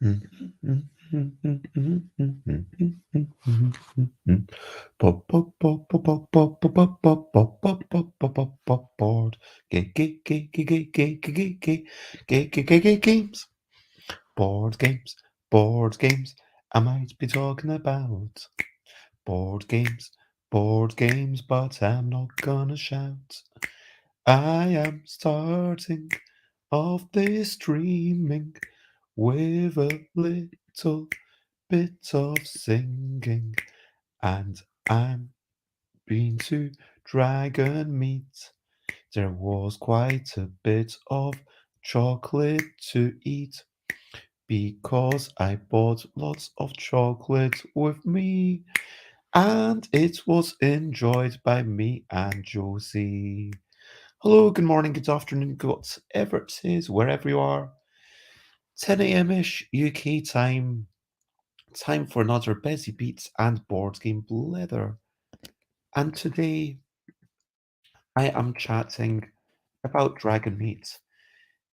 Board games, board games. I might be talking about board games, but I'm not gonna shout. I am starting off this streaming with a little bit of singing, and I'm been to Dragonmeet. There was quite a bit of chocolate to eat because I bought lots of chocolate with me, and it was enjoyed by me and Josie. Hello, good morning, good afternoon, whatever it is, wherever you are. 10 a.m. ish UK time. Time for another Busy Beats and Board Game Blether. And today I am chatting about Dragonmeet.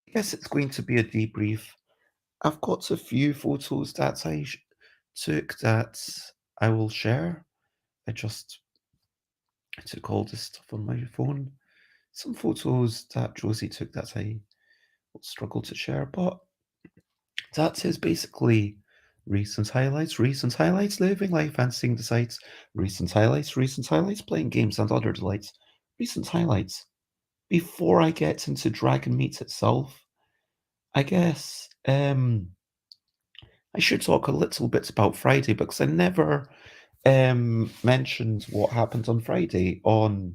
I guess it's going to be a debrief. I've got a few photos that I took that I will share. I took all this stuff on my phone. Some photos that Josie took that I will struggle to share, but that is basically recent highlights, living life and seeing the sights, recent highlights, playing games and other delights, recent highlights. Before I get into Dragonmeet itself, I guess I should talk a little bit about Friday because I never mentioned what happened on Friday on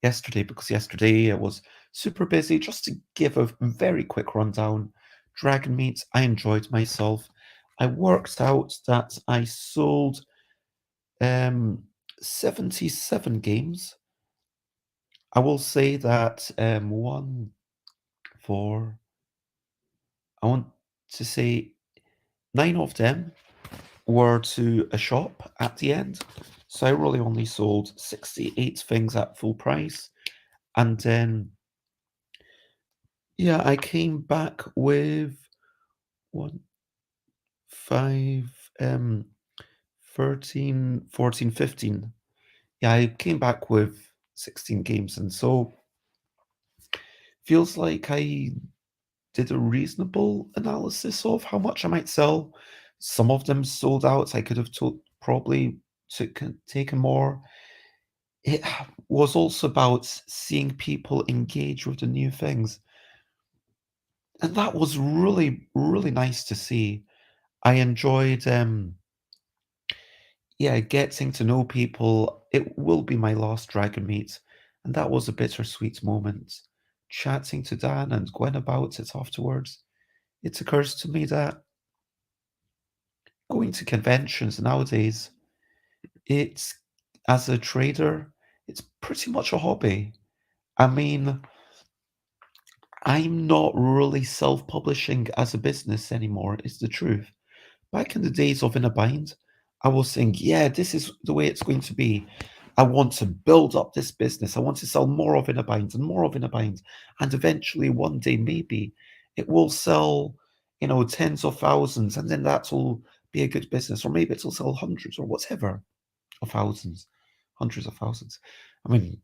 yesterday because yesterday it was super busy. Just to give a very quick rundown, Dragonmeet, I enjoyed myself. I worked out that I sold 77 games. I will say that I want to say 9 of them were to a shop at the end. So I really only sold 68 things at full price. And then, yeah, I came back with 1, 5, 13, 14, 15. Yeah, I came back with 16 games. And so feels like I did a reasonable analysis of how much I might sell. Some of them sold out. I could have probably taken more. It was also about seeing people engage with the new things. And that was really, really nice to see. I enjoyed, getting to know people. It will be my last Dragonmeet, and that was a bittersweet moment. Chatting to Dan and Gwen about it afterwards, it occurs to me that going to conventions nowadays, it's as a trader, it's pretty much a hobby. I mean, I'm not really self-publishing as a business anymore, is the truth. Back in the days of In a Bind, I was saying, yeah, this is the way it's going to be. I want to build up this business. I want to sell more of In a Bind and more of In a Bind. And eventually, one day, maybe it will sell, tens of thousands, and then that will be a good business. Or maybe it'll sell hundreds or whatever of thousands, hundreds of thousands. I mean,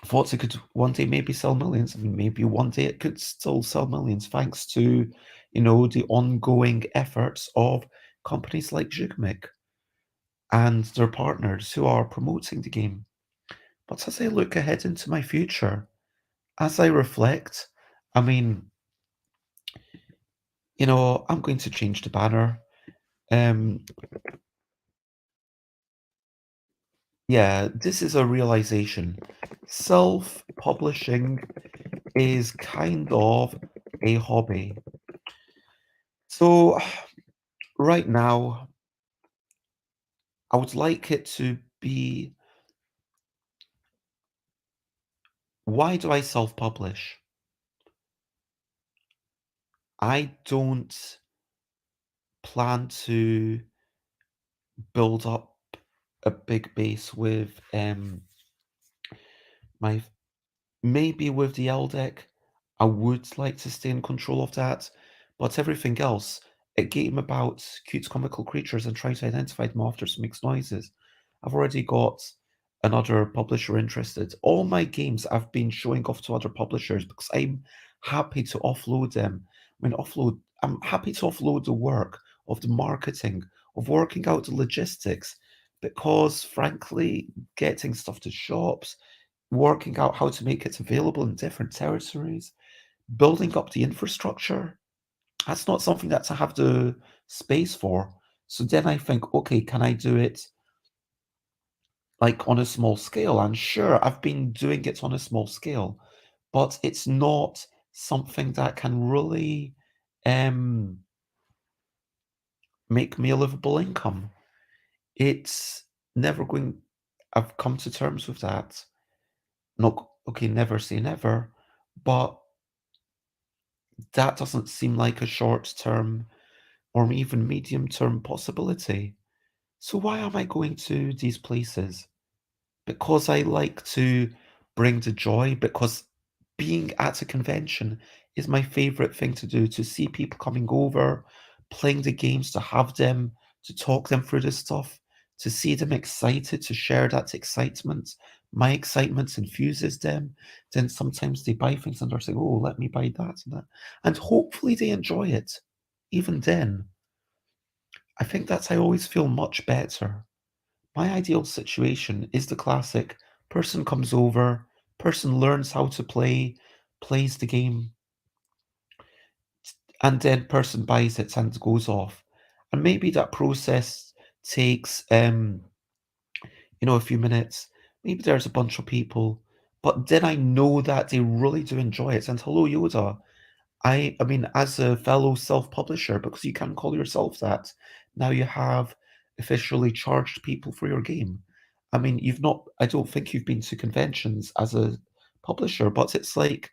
thought it could one day maybe sell millions. I mean, maybe one day it could still sell millions thanks to, the ongoing efforts of companies like Jigmic and their partners who are promoting the game. But as I look ahead into my future, as I reflect, I mean, I'm going to change the banner. Um, yeah, this is a realization. Self-publishing is kind of a hobby. So right now, I would like it to be, why do I self-publish? I don't plan to build up a big base with my maybe with the L deck. I would like to stay in control of that, but everything else, a game about cute comical creatures and trying to identify them after some makes noises. I've already got another publisher interested. All my games I've been showing off to other publishers because I'm happy to offload them. I'm happy to offload the work of the marketing, of working out the logistics, because frankly, getting stuff to shops, working out how to make it available in different territories, building up the infrastructure, that's not something that I have the space for. So then I think, okay, can I do it like on a small scale? And sure, I've been doing it on a small scale, but it's not something that can really um, make me a livable income. It's never going. I've come to terms with that. Not okay, never say never, but that doesn't seem like a short term or even medium term possibility. So why am I going to these places? Because I like to bring the joy, because being at a convention is my favorite thing to do, to see people coming over, playing the games, to have them, to talk them through the stuff, to see them excited, to share that excitement. My excitement infuses them. Then sometimes they buy things and they're saying, oh, let me buy that and that. And hopefully they enjoy it. Even then, I think that I always feel much better. My ideal situation is the classic person comes over, person learns how to play, plays the game, and then person buys it and goes off. And maybe that process takes a few minutes. Maybe there's a bunch of people, but then I know that they really do enjoy it. And hello, Yoda. I mean, as a fellow self-publisher, because you can call yourself that, now you have officially charged people for your game. I mean, I don't think you've been to conventions as a publisher, but it's like,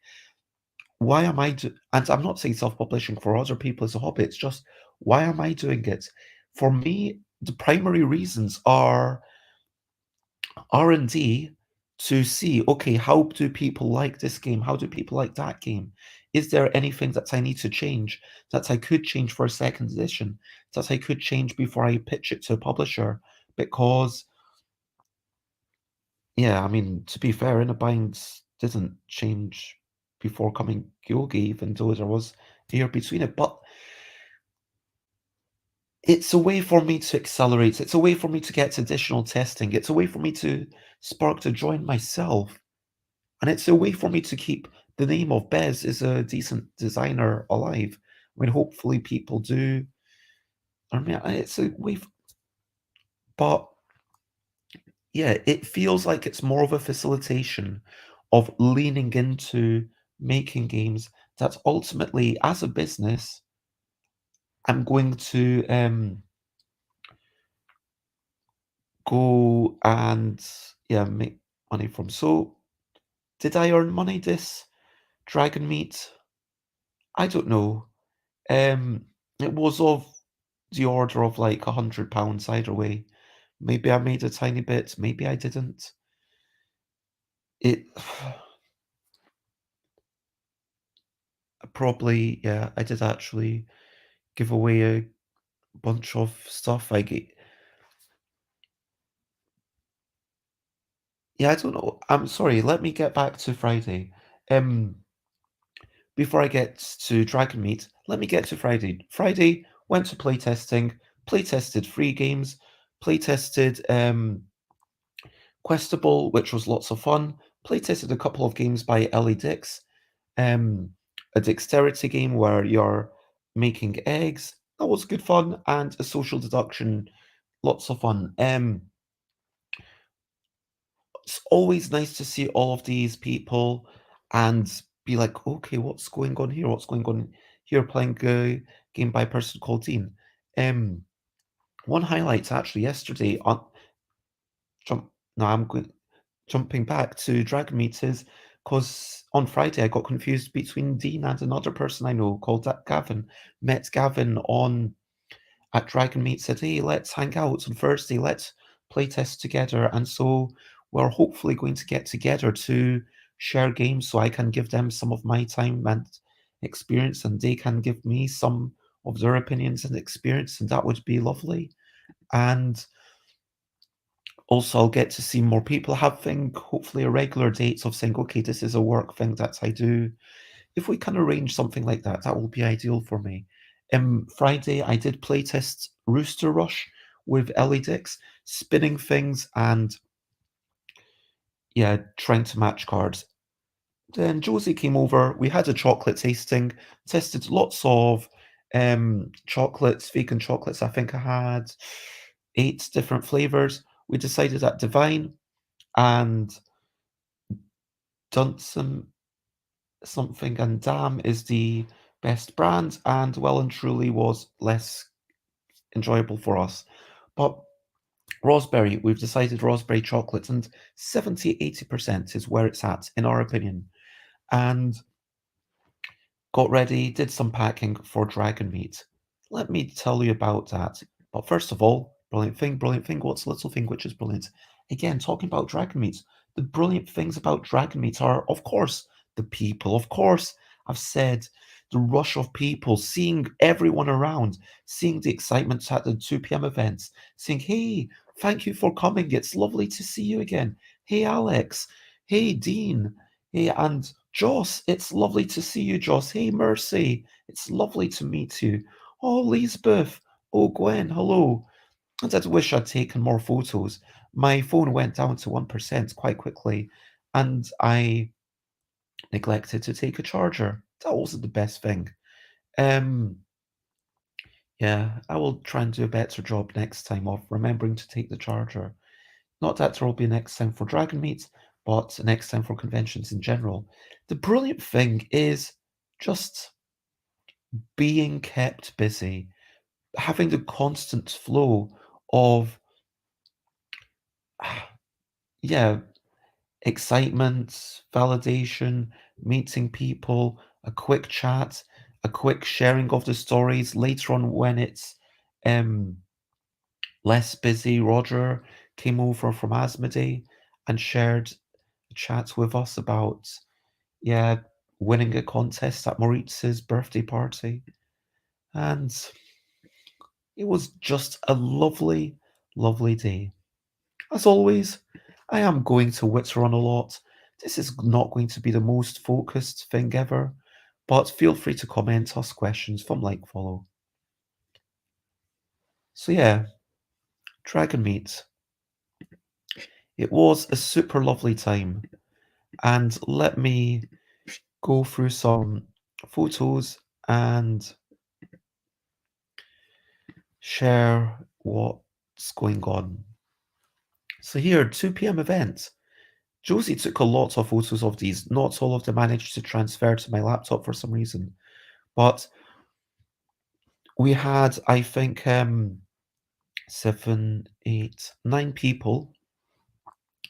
why am I and I'm not saying self-publishing for other people as a hobby, it's just, why am I doing it? For me, the primary reasons are R&D to see, okay, how do people like this game? How do people like that game? Is there anything that I need to change, that I could change for a second edition, that I could change before I pitch it to a publisher? Because, yeah, I mean, to be fair, Inner Binds didn't change before coming Kyogi, even though there was a year between it. But it's a way for me to accelerate. It's a way for me to get additional testing. It's a way for me to spark the joy in myself. And it's a way for me to keep the name of Bez as a decent designer alive. I mean, hopefully people do. I mean, it's a way, but yeah, it feels like it's more of a facilitation of leaning into making games that ultimately, as a business, I'm going to go and yeah make money from. So, did I earn money this Dragonmeet? I don't know. Um, it was of the order of like £100 either way. Maybe I made a tiny bit, maybe I didn't. It probably, yeah, I did actually give away a bunch of stuff. Yeah, I don't know. I'm sorry. Let me get back to Friday. Um, Before I get to Dragon Meet, let me get to Friday. Friday went to playtesting, playtested free games, playtested Questable, which was lots of fun. Playtested a couple of games by Ellie Dix. Um, a dexterity game where you're making eggs. That was good fun, and a social deduction. Lots of fun. It's always nice to see all of these people and be like, okay, what's going on here? What's going on here? Playing a game by a person called Dean. Um, One highlight actually yesterday on jump. No, I'm going jumping back to Dragon Meet is because on Friday I got confused between Dean and another person I know called Gavin. Met Gavin on at Dragon Meet, said, "Hey, let's hang out on Thursday. Let's play test together." And so we're hopefully going to get together to share games so I can give them some of my time and experience, and they can give me some of their opinions and experience, and that would be lovely. And also, I'll get to see more people having hopefully a regular date of saying, okay, this is a work thing that I do. If we can arrange something like that, that will be ideal for me. Friday, I did playtest Rooster Rush with Ellie Dix, spinning things and yeah, trying to match cards. Then Josie came over. We had a chocolate tasting, tested lots of chocolates, vegan chocolates. I think I had 8 different flavors. We decided that Divine and Dunson something and Dam is the best brand, and well and truly was less enjoyable for us. But raspberry, we've decided raspberry chocolates, and 70-80% is where it's at, in our opinion. And got ready, did some packing for Dragonmeet. Let me tell you about that. But first of all, brilliant thing. What's little thing which is brilliant? Again, talking about Dragonmeet. The brilliant things about Dragonmeet are, of course, the people. Of course, I've said the rush of people, seeing everyone around, seeing the excitement at the 2 p.m. events, saying, hey, thank you for coming. It's lovely to see you again. Hey, Alex. Hey, Dean. Hey, and Joss, it's lovely to see you, Joss. Hey, Mercy, it's lovely to meet you. Oh, Lisbeth. Oh, Gwen, hello. And I wish I'd taken more photos. My phone went down to 1% quite quickly, and I neglected to take a charger. That wasn't the best thing. Um, yeah, I will try and do a better job next time of remembering to take the charger. Not that there will be next time for Dragonmeet, but next time for conventions in general. The brilliant thing is just being kept busy, having the constant flow of, yeah, excitement, validation, meeting people, a quick chat, a quick sharing of the stories. Later on, when it's um, less busy, Roger came over from Asmodee and shared a chat with us about, yeah, winning a contest at Mauriz's birthday party. And it was just a lovely, lovely day. As always, I am going to witter on a lot. This is not going to be the most focused thing ever, but feel free to comment, ask questions from like, follow. So yeah, Dragonmeet. It was a super lovely time, and let me go through some photos and share what's going on. So here, 2 p.m. event. Josie took a lot of photos of these. Not all of them managed to transfer to my laptop for some reason. But we had, I think, 7, 8, 9 people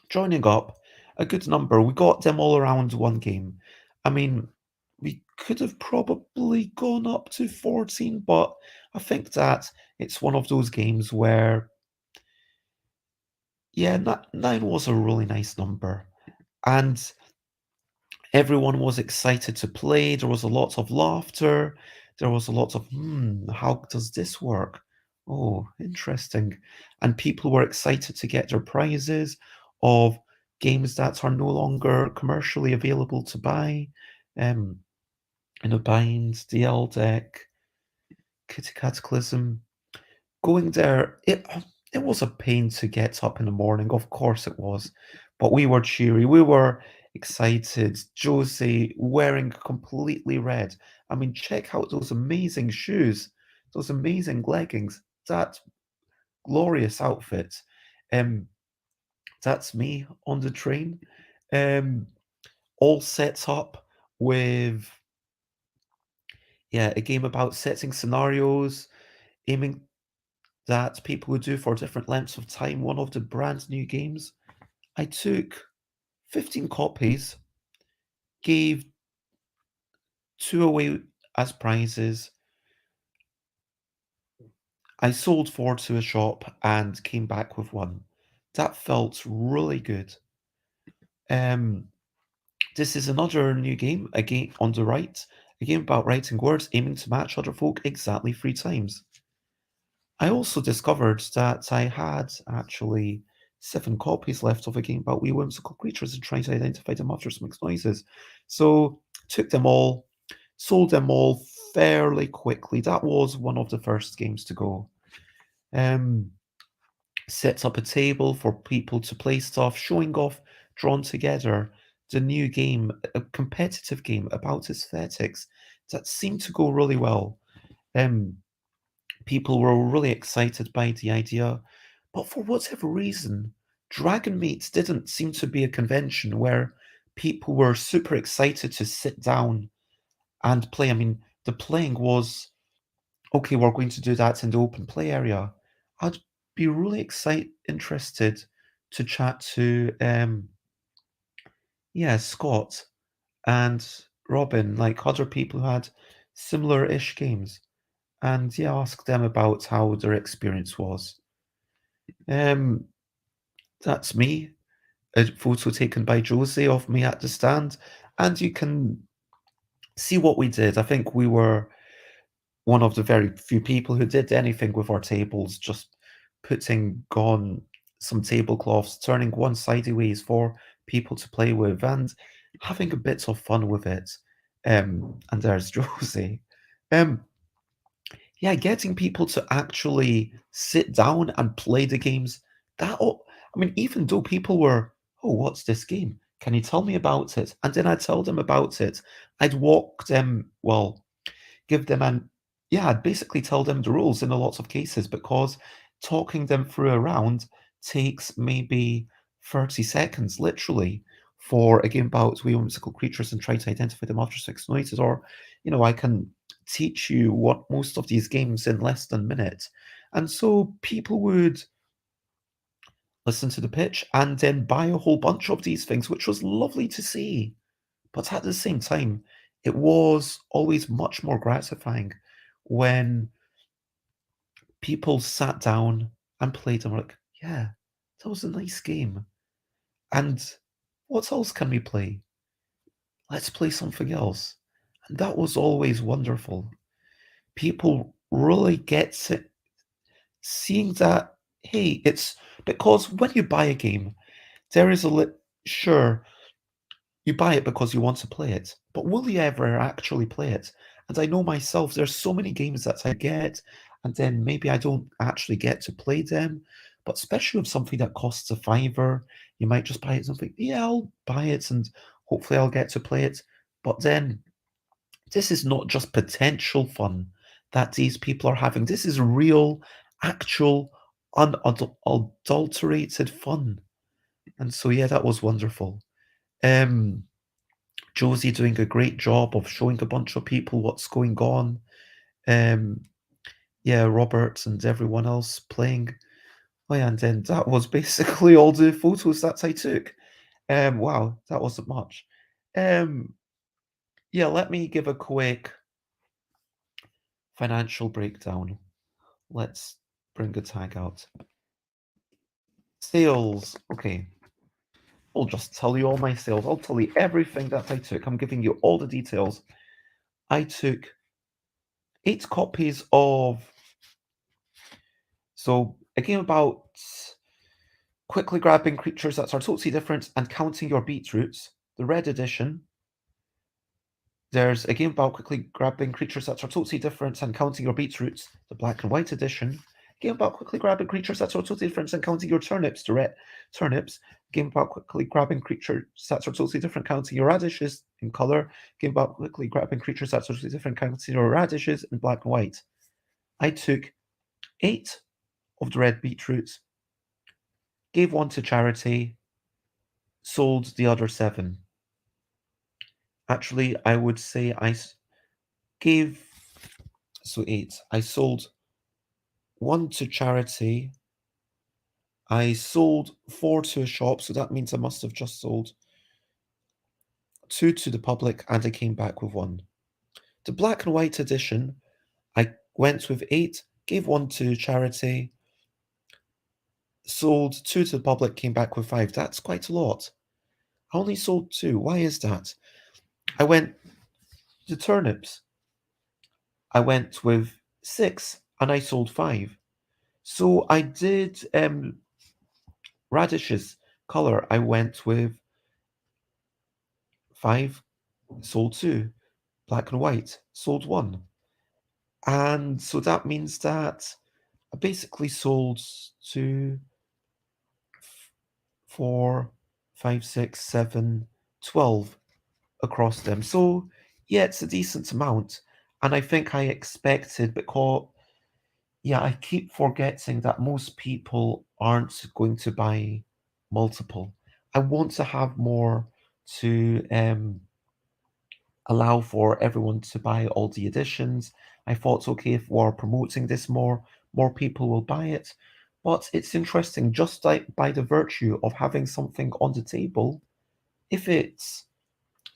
joining up. A good number. We got them all around one game. I mean, we could have probably gone up to 14, but I think that it's one of those games where, yeah, 9 was a really nice number. And everyone was excited to play. There was a lot of laughter. There was a lot of, how does this work? Oh, interesting. And people were excited to get their prizes of games that are no longer commercially available to buy. Um, in a bind, DL deck, Kitty Cataclysm. Going there, it was a pain to get up in the morning. Of course it was, but we were cheery. We were excited. Josie wearing completely red. I mean, check out those amazing shoes, those amazing leggings. That glorious outfit. Um, that's me on the train. Um, all set up with, yeah, a game about setting scenarios, aiming that people would do for different lengths of time. One of the brand new games. I took 15 copies, gave 2 away as prizes. I sold 4 to a shop and came back with 1. That felt really good. Um, this is another new game, again on the right. A game about writing words aiming to match other folk exactly 3 times. I also discovered that I had actually 7 copies left of a game about wee whimsical creatures and trying to identify them after some mixed noises. So took them all, sold them all fairly quickly. That was one of the first games to go. Set up a table for people to play stuff, showing off Drawn Together, the new game, a competitive game about aesthetics that seemed to go really well. Um, People were really excited by the idea, but for whatever reason, Dragonmeet didn't seem to be a convention where people were super excited to sit down and play. I mean, the playing was okay, we're going to do that in the open play area. I'd be really interested to chat to Scott and Robin, like other people who had similar-ish games, and ask them about how their experience was. Um, that's me. A photo taken by Josie of me at the stand, and you can see what we did. I think we were one of the very few people who did anything with our tables, just putting on some tablecloths, turning one sideways for people to play with, and having a bit of fun with it. And there's Josie. Um, Getting people to actually sit down and play the games. I mean, even though people were, oh, what's this game? Can you tell me about it? And then I'd tell them about it. I'd walk them, well, give them an I'd basically tell them the rules in a lot of cases because talking them through a round takes maybe 30 seconds, literally, for a game about whimsical creatures and try to identify them after 6 noises. Or, I can teach you what most of these games in less than a minute. And so people would listen to the pitch and then buy a whole bunch of these things, which was lovely to see. But at the same time, it was always much more gratifying when people sat down and played and were like, yeah, that was a nice game. And what else can we play? Let's play something else. And that was always wonderful. People really get it, seeing that, hey, it's because when you buy a game, there is sure, you buy it because you want to play it, but will you ever actually play it? And I know myself, there's so many games that I get, and then maybe I don't actually get to play them. But especially with something that costs a fiver, you might just buy it and think, yeah, I'll buy it and hopefully I'll get to play it. But then this is not just potential fun that these people are having. This is real, actual, unadulterated fun. And so that was wonderful. Um Josie doing a great job of showing a bunch of people what's going on. Um, Robert and everyone else playing. Oh yeah, and then that was basically all the photos that I took. Wow, that wasn't much. Um, Let me give a quick financial breakdown. Let's bring a tag out. Sales. Okay. I'll just tell you all my sales. I'll tell you everything that I took. I'm giving you all the details. I took 8 copies of a game about quickly grabbing creatures that are totally different and counting your beetroots, the red edition. There's a game about quickly grabbing creatures that are totally different and counting your beetroots, the black and white edition. A game about quickly grabbing creatures that are totally different and counting your turnips, the red turnips. A game about quickly grabbing creatures that are totally different, counting your radishes in color. A game about quickly grabbing creatures that are totally different, counting your radishes in black and white. I took 8 of the red beetroots, gave 1 to charity, sold the other 7. Actually, I would say gave, 8. I sold 1 to charity. I sold 4 to a shop, so that means I must have just sold 2 to the public, and I came back with 1. The black and white edition, I went with 8, gave 1 to charity, sold 2 to the public, came back with 5. That's quite a lot. I only sold 2. Why is that? I went The turnips, I went with 6 and I sold 5. So I did radishes color. I went with 5, sold 2. Black and white, sold 1. And so that means that I basically sold 2, 4, 5, 6, 7, 12 across them. So yeah, it's a decent amount. And I think I expected, because yeah, I keep forgetting that most people aren't going to buy multiple. I want to have more to allow for everyone to buy all the editions. I thought, okay, if we're promoting this more, more people will buy it. But it's interesting, just like by the virtue of having something on the table, if it's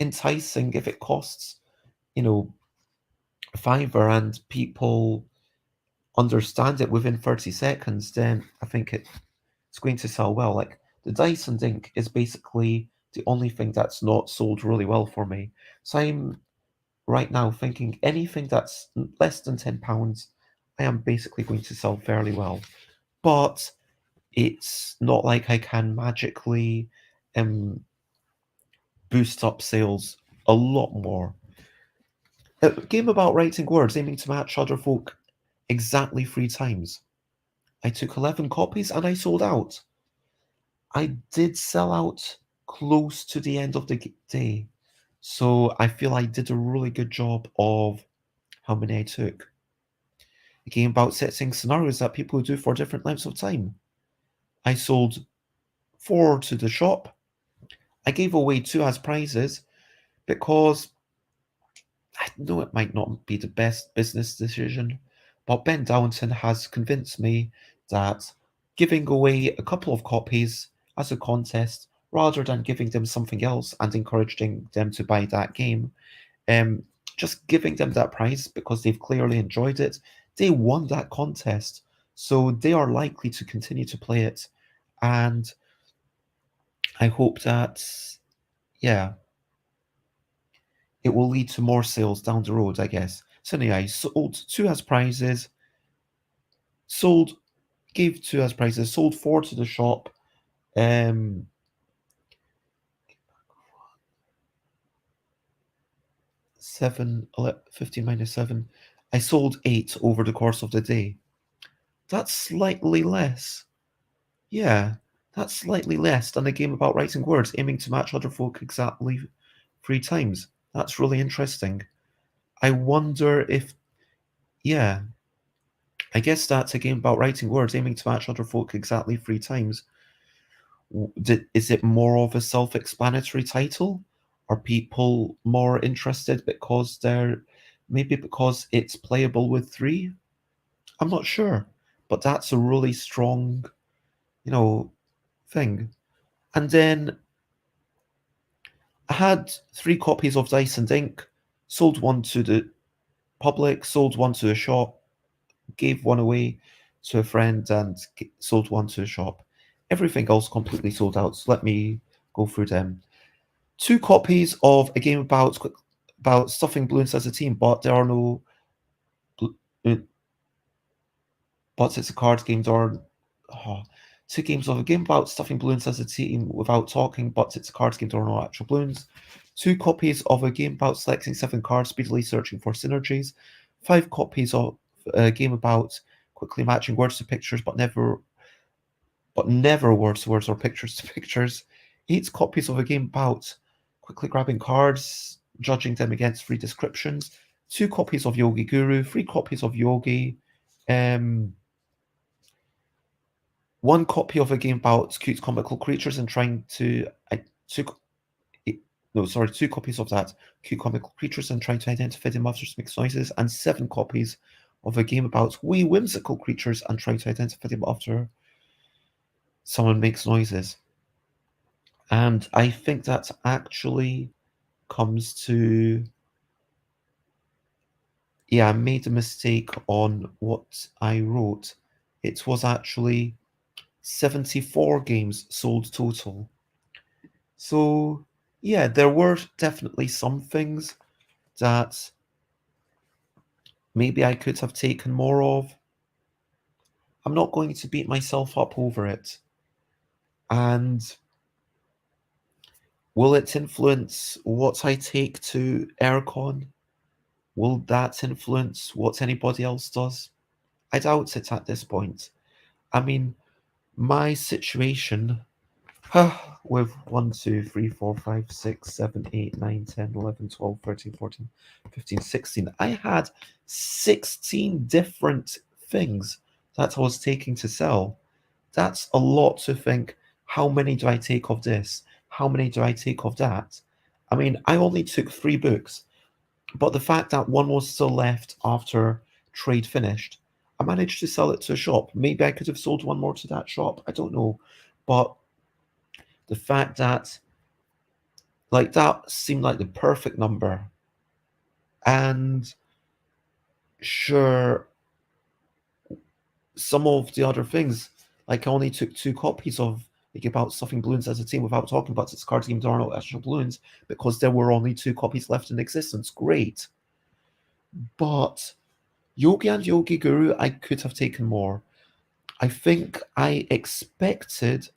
enticing, if it costs, you know, a fiver and people understand it within 30 seconds, then I think it's going to sell well. Like the dice and ink is basically the only thing that's not sold really well for me. So I'm right now thinking anything that's less than £10, I am basically going to sell fairly well. But it's not like I can magically boost up sales a lot more. A game about writing words aiming to match other folk exactly 3 times. I took 11 copies and I sold out. I did sell out close to the end of the day. So I feel I did a really good job of how many I took. A game about setting scenarios that people do for different lengths of time. I sold 4 to the shop. I gave away 2 as prizes because I know it might not be the best business decision, but Ben Downton has convinced me that giving away a couple of copies as a contest rather than giving them something else and encouraging them to buy that game, um, just giving them that prize because they've clearly enjoyed it, they won that contest, so they are likely to continue to play it, and I hope that, yeah, it will lead to more sales down the road, I guess. So anyway, I sold 2 as prizes, sold, gave 2 as prizes, sold 4 to the shop. Um, 7, 11, 15 minus 7. I sold 8 over the course of the day. That's slightly less. Yeah, that's slightly less than a game about writing words aiming to match other folk exactly 3 times. That's really interesting. I wonder if, yeah, I guess that's a game about writing words aiming to match other folk exactly 3 times. Is it more of a self-explanatory title? Are people more interested because they're maybe because it's playable with 3? I'm not sure, but that's a really strong, you know, thing. And then I had 3 copies of Dice and Ink, sold 1 to the public, sold 1 to a shop, gave 1 away to a friend, and sold 1 to a shop. Everything else completely sold out. So let me go through them. 2 copies of a game about stuffing balloons as a team, but there are no uh, but it's a card game. There are 2 games of a game about stuffing balloons as a team without talking, but it's a card game. There are no actual balloons. 2 copies of a game about selecting 7 cards, speedily searching for synergies. 5 copies of a game about quickly matching words to pictures, but never words to words or pictures to pictures. 8 copies of a game about quickly grabbing cards, judging them against free descriptions. 2 copies of Yogi Guru. 3 copies of Yogi. Um, 1 copy of a game about cute comical creatures and trying to two, no, sorry, 2 copies of that cute comical creatures and trying to identify them after makes noises, and 7 copies of a game about wee whimsical creatures and trying to identify them after someone makes noises. And I think that actually comes to, yeah, I made a mistake on what I wrote. It was actually 74 games sold total. So, yeah, there were definitely some things that maybe I could have taken more of. I'm not going to beat myself up over it. And will it influence what I take to Aircon? Will that influence what anybody else does? I doubt it at this point. I mean, my situation with 1, 2, 3, 4, 5, 6, 7, 8, 9, 10, 11, 12, 13, 14, 15, 16. I had 16 different things that I was taking to sell. That's a lot to think. How many do I take of this? How many do I take of that? I mean, I only took 3 books, but the fact that one was still left after trade finished, I managed to sell it to a shop. Maybe I could have sold one more to that shop. I don't know. But the fact that, like, that seemed like the perfect number. And sure, some of the other things, like I only took 2 copies of like about stuffing balloons as a team without talking about its card game there are no actual balloons because there were only 2 copies left in existence. Great. But Yogi and Yogi Guru, I could have taken more. I think I expected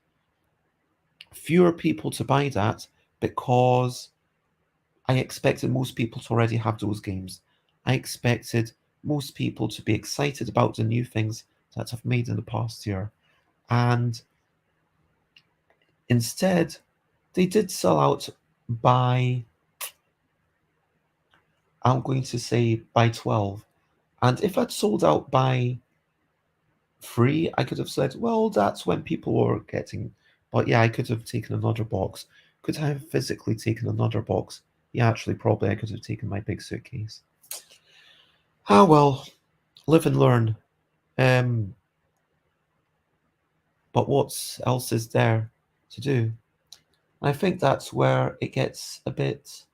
fewer people to buy that because I expected most people to already have those games. I expected most people to be excited about the new things that I've made in the past year. And instead, they did sell out by, I'm going to say, by 12. And if I'd sold out by 3, I could have said, well, that's when people were getting. But yeah, I could have taken another box. Could I have physically taken another box? Yeah, actually, probably I could have taken my big suitcase. Ah, well, live and learn. Um, but what else is there to do? I think that's where it gets a bit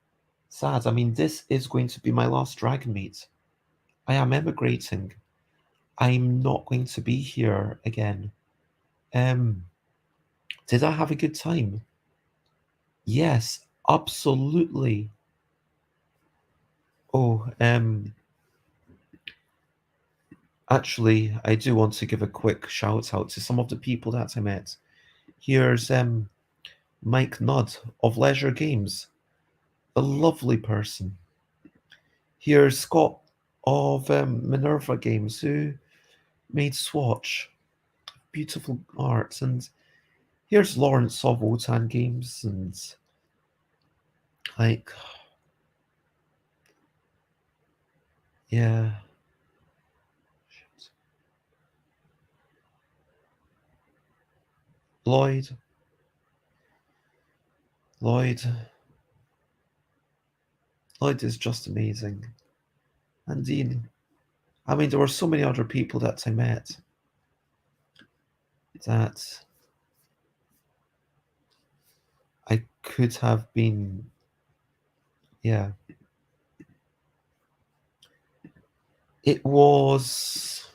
sad. I mean, this is going to be my last Dragonmeet. I am emigrating. I'm not going to be here again. Um, did I have a good time? Yes, absolutely. Oh, actually, I do want to give a quick shout out to some of the people that I met. Here's Mike Nudd of Leisure Games, a lovely person. Here's Scott of Minerva Games, who made Swatch, beautiful art, and here's Lawrence of Wotan Games, and like, yeah, Lloyd, Lloyd, Lloyd is just amazing, and Dean. I mean, there were so many other people that I met that I could have been, yeah. It was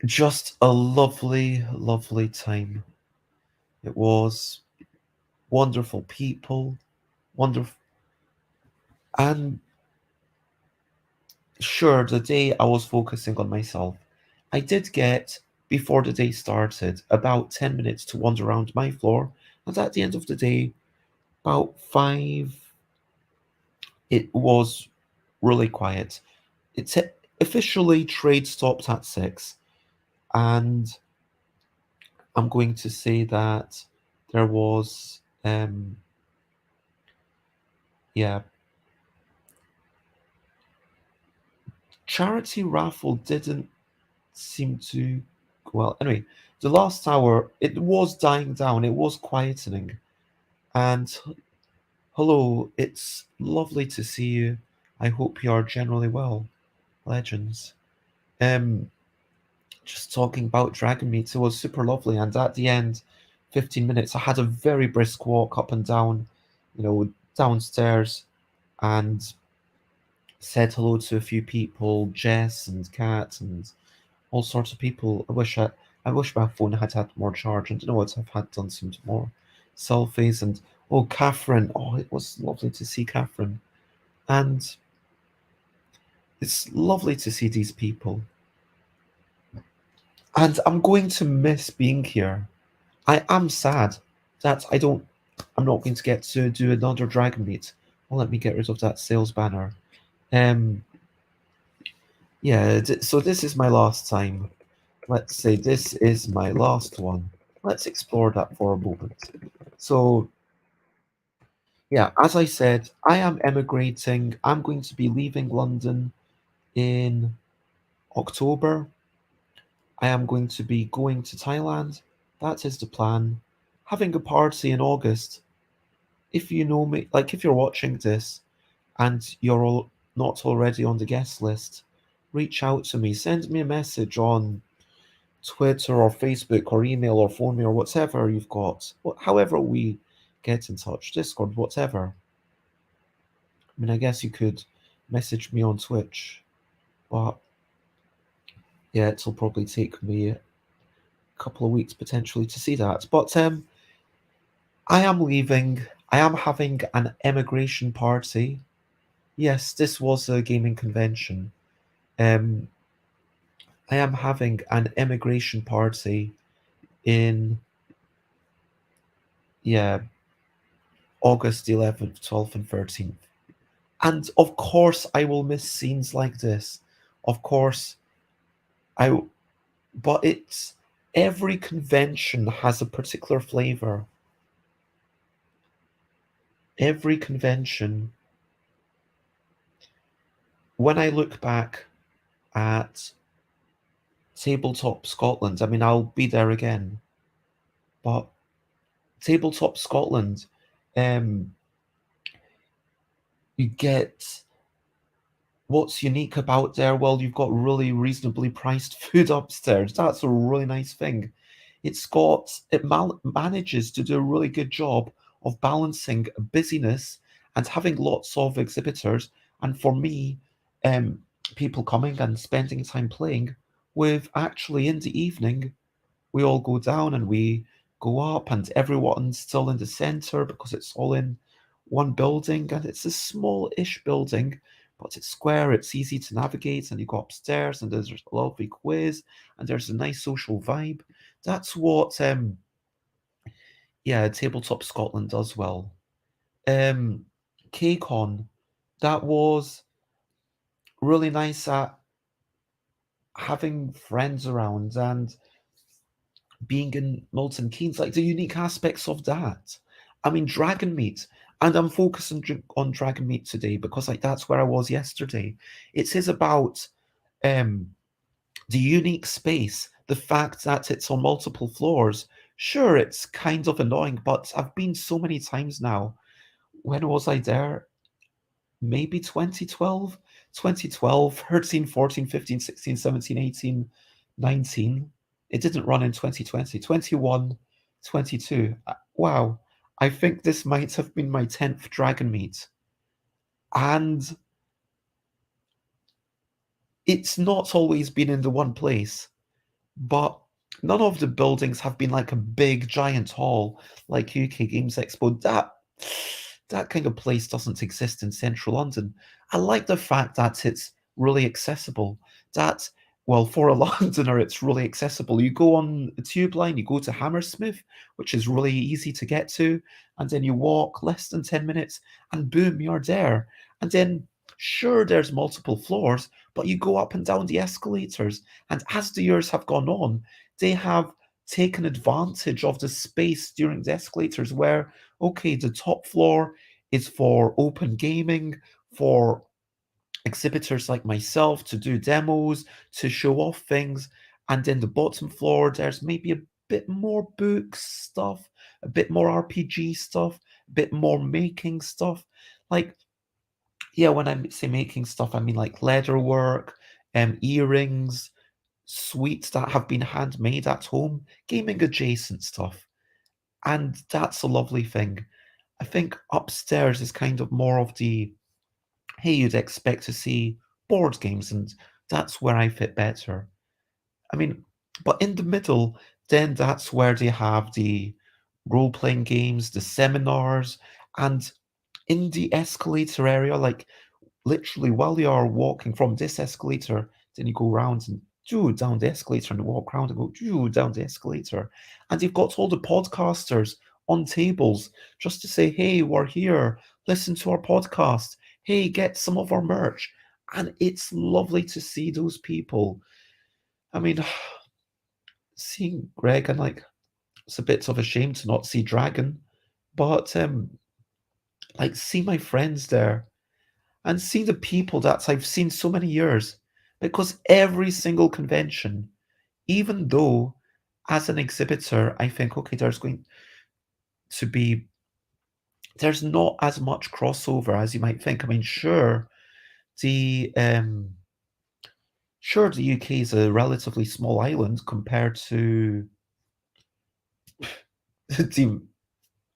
just a lovely, lovely time. It was wonderful people, wonderful. And sure, the day I was focusing on myself, I did get, before the day started, about 10 minutes to wander around my floor. And at the end of the day, about 5, it was really quiet. It's officially trade stopped at 6. And I'm going to say that there was, yeah, charity raffle didn't seem to go well. Anyway, the last hour, it was dying down, it was quietening. And hello, it's lovely to see you. I hope you are generally well, legends. Um, just talking about Dragonmeet, it was super lovely. And at the end, 15 minutes, I had a very brisk walk up and down, downstairs, and said hello to a few people, Jess and Kat and all sorts of people. I wish my phone had had more charge, and you know what, I've had done some more selfies, and Oh, Catherine. Oh, it was lovely to see Catherine. And it's lovely to see these people. And I'm going to miss being here. I am sad that I'm not going to get to do another Dragonmeet. Well, let me get rid of that sales banner. Um, yeah, so this is my last time. Let's say this is my last one. Let's explore that for a moment. So, yeah, as I said, I am emigrating. I'm going to be leaving London in October. I am going to be going to Thailand. That is the plan. Having a party in August. If you know me, like if you're watching this and not already on the guest list, reach out to me. Send me a message on Twitter or Facebook or email or phone me or whatever you've got. However we get in touch, Discord, whatever. I mean, I guess you could message me on Twitch, but yeah, it'll probably take me a couple of weeks potentially to see that. But I am leaving. I am having an emigration party. Yes, this was a gaming convention. Um, I am having an emigration party in, yeah, August 11th, 12th, and 13th. And of course, I will miss scenes like this. Of course, I. But it's every convention has a particular flavor. Every convention. When I look back at Tabletop Scotland, I mean, I'll be there again. But Tabletop Scotland, um, you get what's unique about there. Well, you've got really reasonably priced food upstairs. That's a really nice thing. It manages to do a really good job of balancing busyness and having lots of exhibitors. And for me, um, people coming and spending time playing with actually in the evening we all go down and we go up, and everyone's still in the center because it's all in one building, and it's a small-ish building, but it's square, it's easy to navigate, and you go upstairs and there's a lovely quiz and there's a nice social vibe. That's what yeah, Tabletop Scotland does well. um KCon, that was really nice at having friends around and being in Milton Keynes, like the unique aspects of that. I mean, Dragonmeet, and I'm focusing on Dragonmeet today because like that's where I was yesterday. It is about um the unique space, the fact that it's on multiple floors. Sure, it's kind of annoying, but I've been so many times now. When was I there? Maybe 2012, 2012, 13, 14, 15, 16, 17, 18, 19. It didn't run in 2020, 21, 22. Wow. I think this might have been my 10th Dragon Meet. And it's not always been in the one place, but none of the buildings have been like a big giant hall like UK Games Expo. That kind of place doesn't exist in central London. I like the fact that it's really accessible. That, well, for a Londoner, it's really accessible. You go on the tube line, you go to Hammersmith, which is really easy to get to, and then you walk less than 10 minutes, and boom, you're there. And then, sure, there's multiple floors, but you go up and down the escalators. And as the years have gone on, they have taken advantage of the space during the escalators where, okay, the top floor is for open gaming, for exhibitors like myself to do demos, to show off things. And then the bottom floor, there's maybe a bit more books stuff, a bit more RPG stuff, a bit more making stuff. Like, yeah, when I say making stuff, I mean like leather work, earrings, sweets that have been handmade at home, gaming adjacent stuff. And that's a lovely thing. I think upstairs is kind of more of the, hey, you'd expect to see board games, and that's where I fit better. I mean, but in the middle, then that's where they have the role-playing games, the seminars, and in the escalator area, like literally while you are walking from this escalator, then you go round and down the escalator and walk around and go down the escalator. And you've got all the podcasters on tables just to say, hey, we're here, listen to our podcast, hey, get some of our merch. And it's lovely to see those people. I mean, seeing Greg, and like, it's a bit of a shame to not see Dragon, but like, see my friends there and see the people that I've seen so many years. Because every single convention, even though as an exhibitor, I think, okay, there's going to be, there's not as much crossover as you might think. I mean, the sure the UK is a relatively small island compared to the,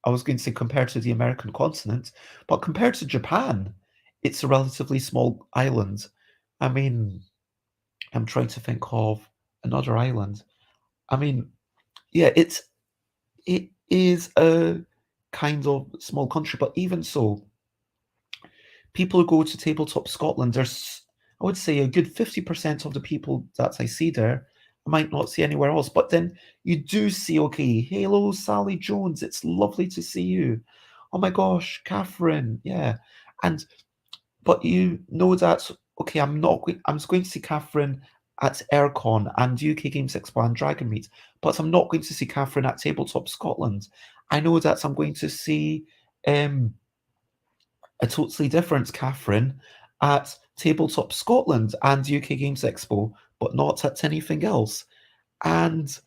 I was going to say compared to the American continent, but compared to Japan, it's a relatively small island. I mean, I'm trying to think of another island. I mean, yeah, it is a kind of small country, but even so, people who go to Tabletop Scotland, there's, I would say, a good 50% of the people that I see there I might not see anywhere else. But then you do see, okay, hello, Sally Jones, it's lovely to see you. Oh my gosh, Catherine, yeah. And but you know that, okay, I'm going to see Catherine at Aircon and UK Games Expo and Dragonmeet, but I'm not going to see Catherine at Tabletop Scotland. I know that I'm going to see a totally different Catherine at Tabletop Scotland and UK Games Expo, but not at anything else. And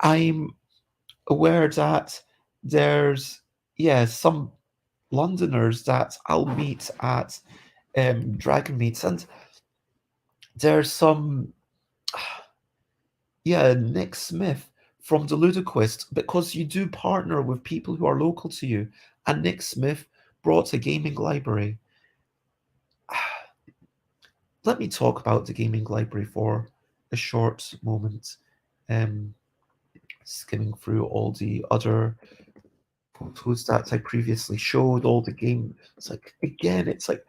I'm aware that there's, yeah, some Londoners that I'll meet at Dragon Meets, and there's some, yeah, Nick Smith from the Ludoquist, because you do partner with people who are local to you, and Nick Smith brought a gaming library. Let me talk about the gaming library for a short moment. Skimming through all the other photos that I previously showed, all the game. It's like, again, it's like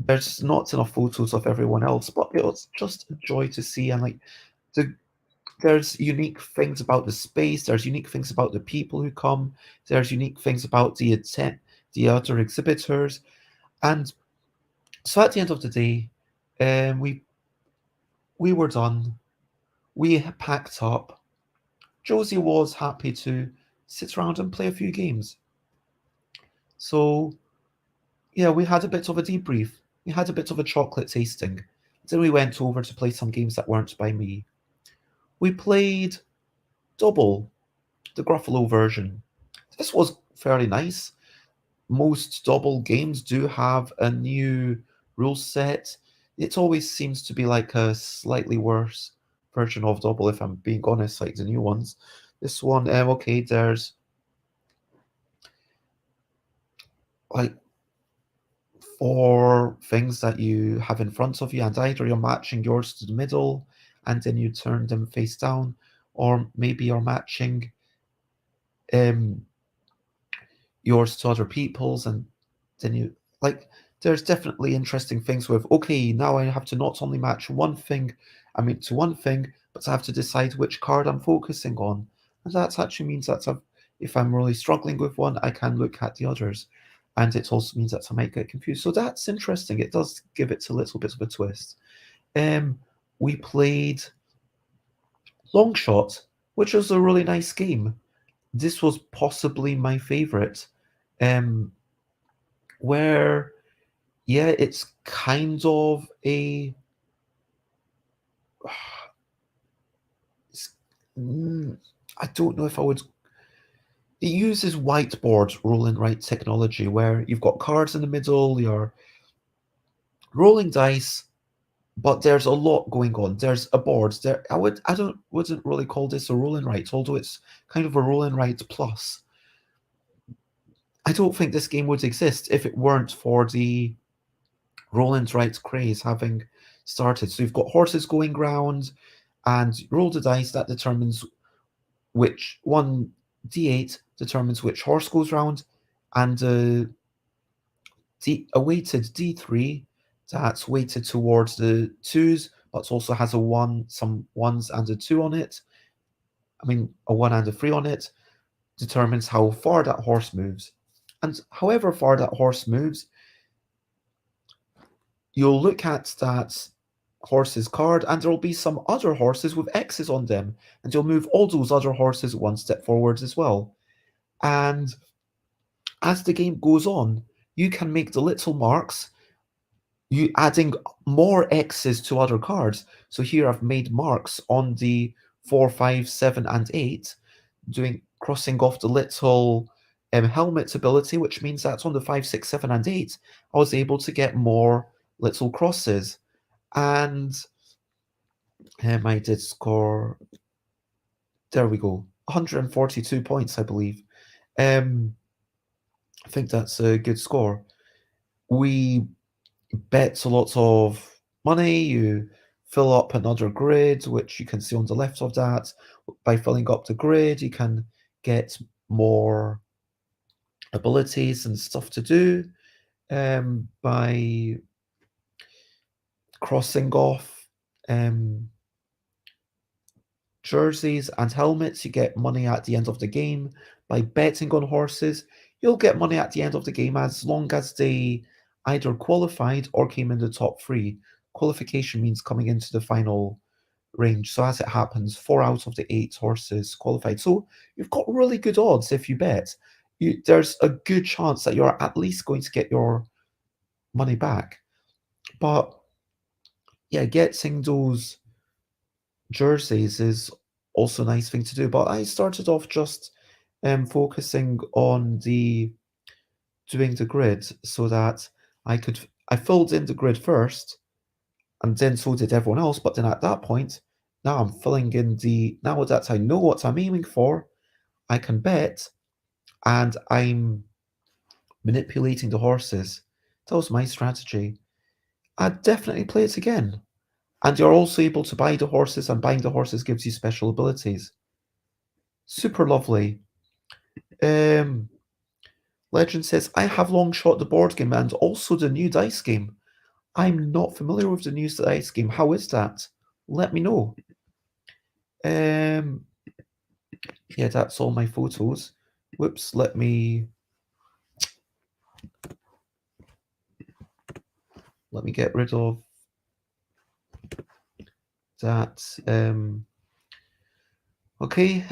there's not enough photos of everyone else, but it was just a joy to see. And like the there's unique things about the space, there's unique things about the people who come, there's unique things about the other exhibitors. And so at the end of the day, we were done. We packed up. Josie was happy to sit around and play a few games. So yeah, we had a bit of a debrief. We had a bit of a chocolate tasting. Then we went over to play some games that weren't by me. We played Double, the Gruffalo version. This was fairly nice. Most Double games do have a new rule set. It always seems to be like a slightly worse version of Double, if I'm being honest, like the new ones. This one, okay, there's like 4 things that you have in front of you, and either you're matching yours to the middle and then you turn them face down, or maybe you're matching um, yours to other people's, and then you like. There's definitely interesting things with, okay, now I have to not only match one thing, I mean to one thing, but I have to decide which card I'm focusing on, and that actually means that if I'm really struggling with one, I can look at the others, and it also means that I might get confused. So that's interesting. It does give it a little bit of a twist. We played Longshot, which was a really nice game. This was possibly my favorite. Where, yeah, it's kind of a I don't know if I would. It uses whiteboard roll and write technology, where you've got cards in the middle, you're rolling dice, but there's a lot going on. There's a board there. Wouldn't really call this a roll and write, although it's kind of a roll and write plus. I don't think this game would exist if it weren't for the roll and write craze having started. So you've got horses going round, and you roll the dice that determines which one D8 determines which horse goes round, and a weighted D3 that's weighted towards the twos, but also has a 1, some ones and a 2 on it. I mean, a 1 and a 3 on it, determines how far that horse moves. And however far that horse moves, you'll look at that horse's card, and there will be some other horses with X's on them, and you'll move all those other horses one step forwards as well. And as the game goes on, you can make the little marks, you adding more X's to other cards. So here I've made marks on the 4, 5, 7, and 8, crossing off the little helmet ability, which means that on the 5, 6, 7, and 8, I was able to get more little crosses. And I did score, there we go, 142 points, I believe. I think that's a good score. We bet lots of money. You fill up another grid, which you can see on the left of that. By filling up the grid, you can get more abilities and stuff to do. By crossing off jerseys and helmets, you get money at the end of the game. By betting on horses, you'll get money at the end of the game as long as they either qualified or came in the top 3. Qualification means coming into the final range. So as it happens, 4 out of the 8 horses qualified. So you've got really good odds if you bet. There's a good chance that you're at least going to get your money back. But yeah, getting those jerseys is also a nice thing to do. But I started off just focusing on doing the grid so that I filled in the grid first, and then so did everyone else. But then at that point, now I'm filling in now that I know what I'm aiming for, I can bet, and I'm manipulating the horses. That was my strategy. I'd definitely play it again. And you're also able to buy the horses, and buying the horses gives you special abilities. Super lovely. Legend says, I have long shot the board game and also the new dice game. I'm not familiar with the new dice game. How is that? Let me know. Yeah, that's all my photos. Whoops, let me get rid of that. Okay.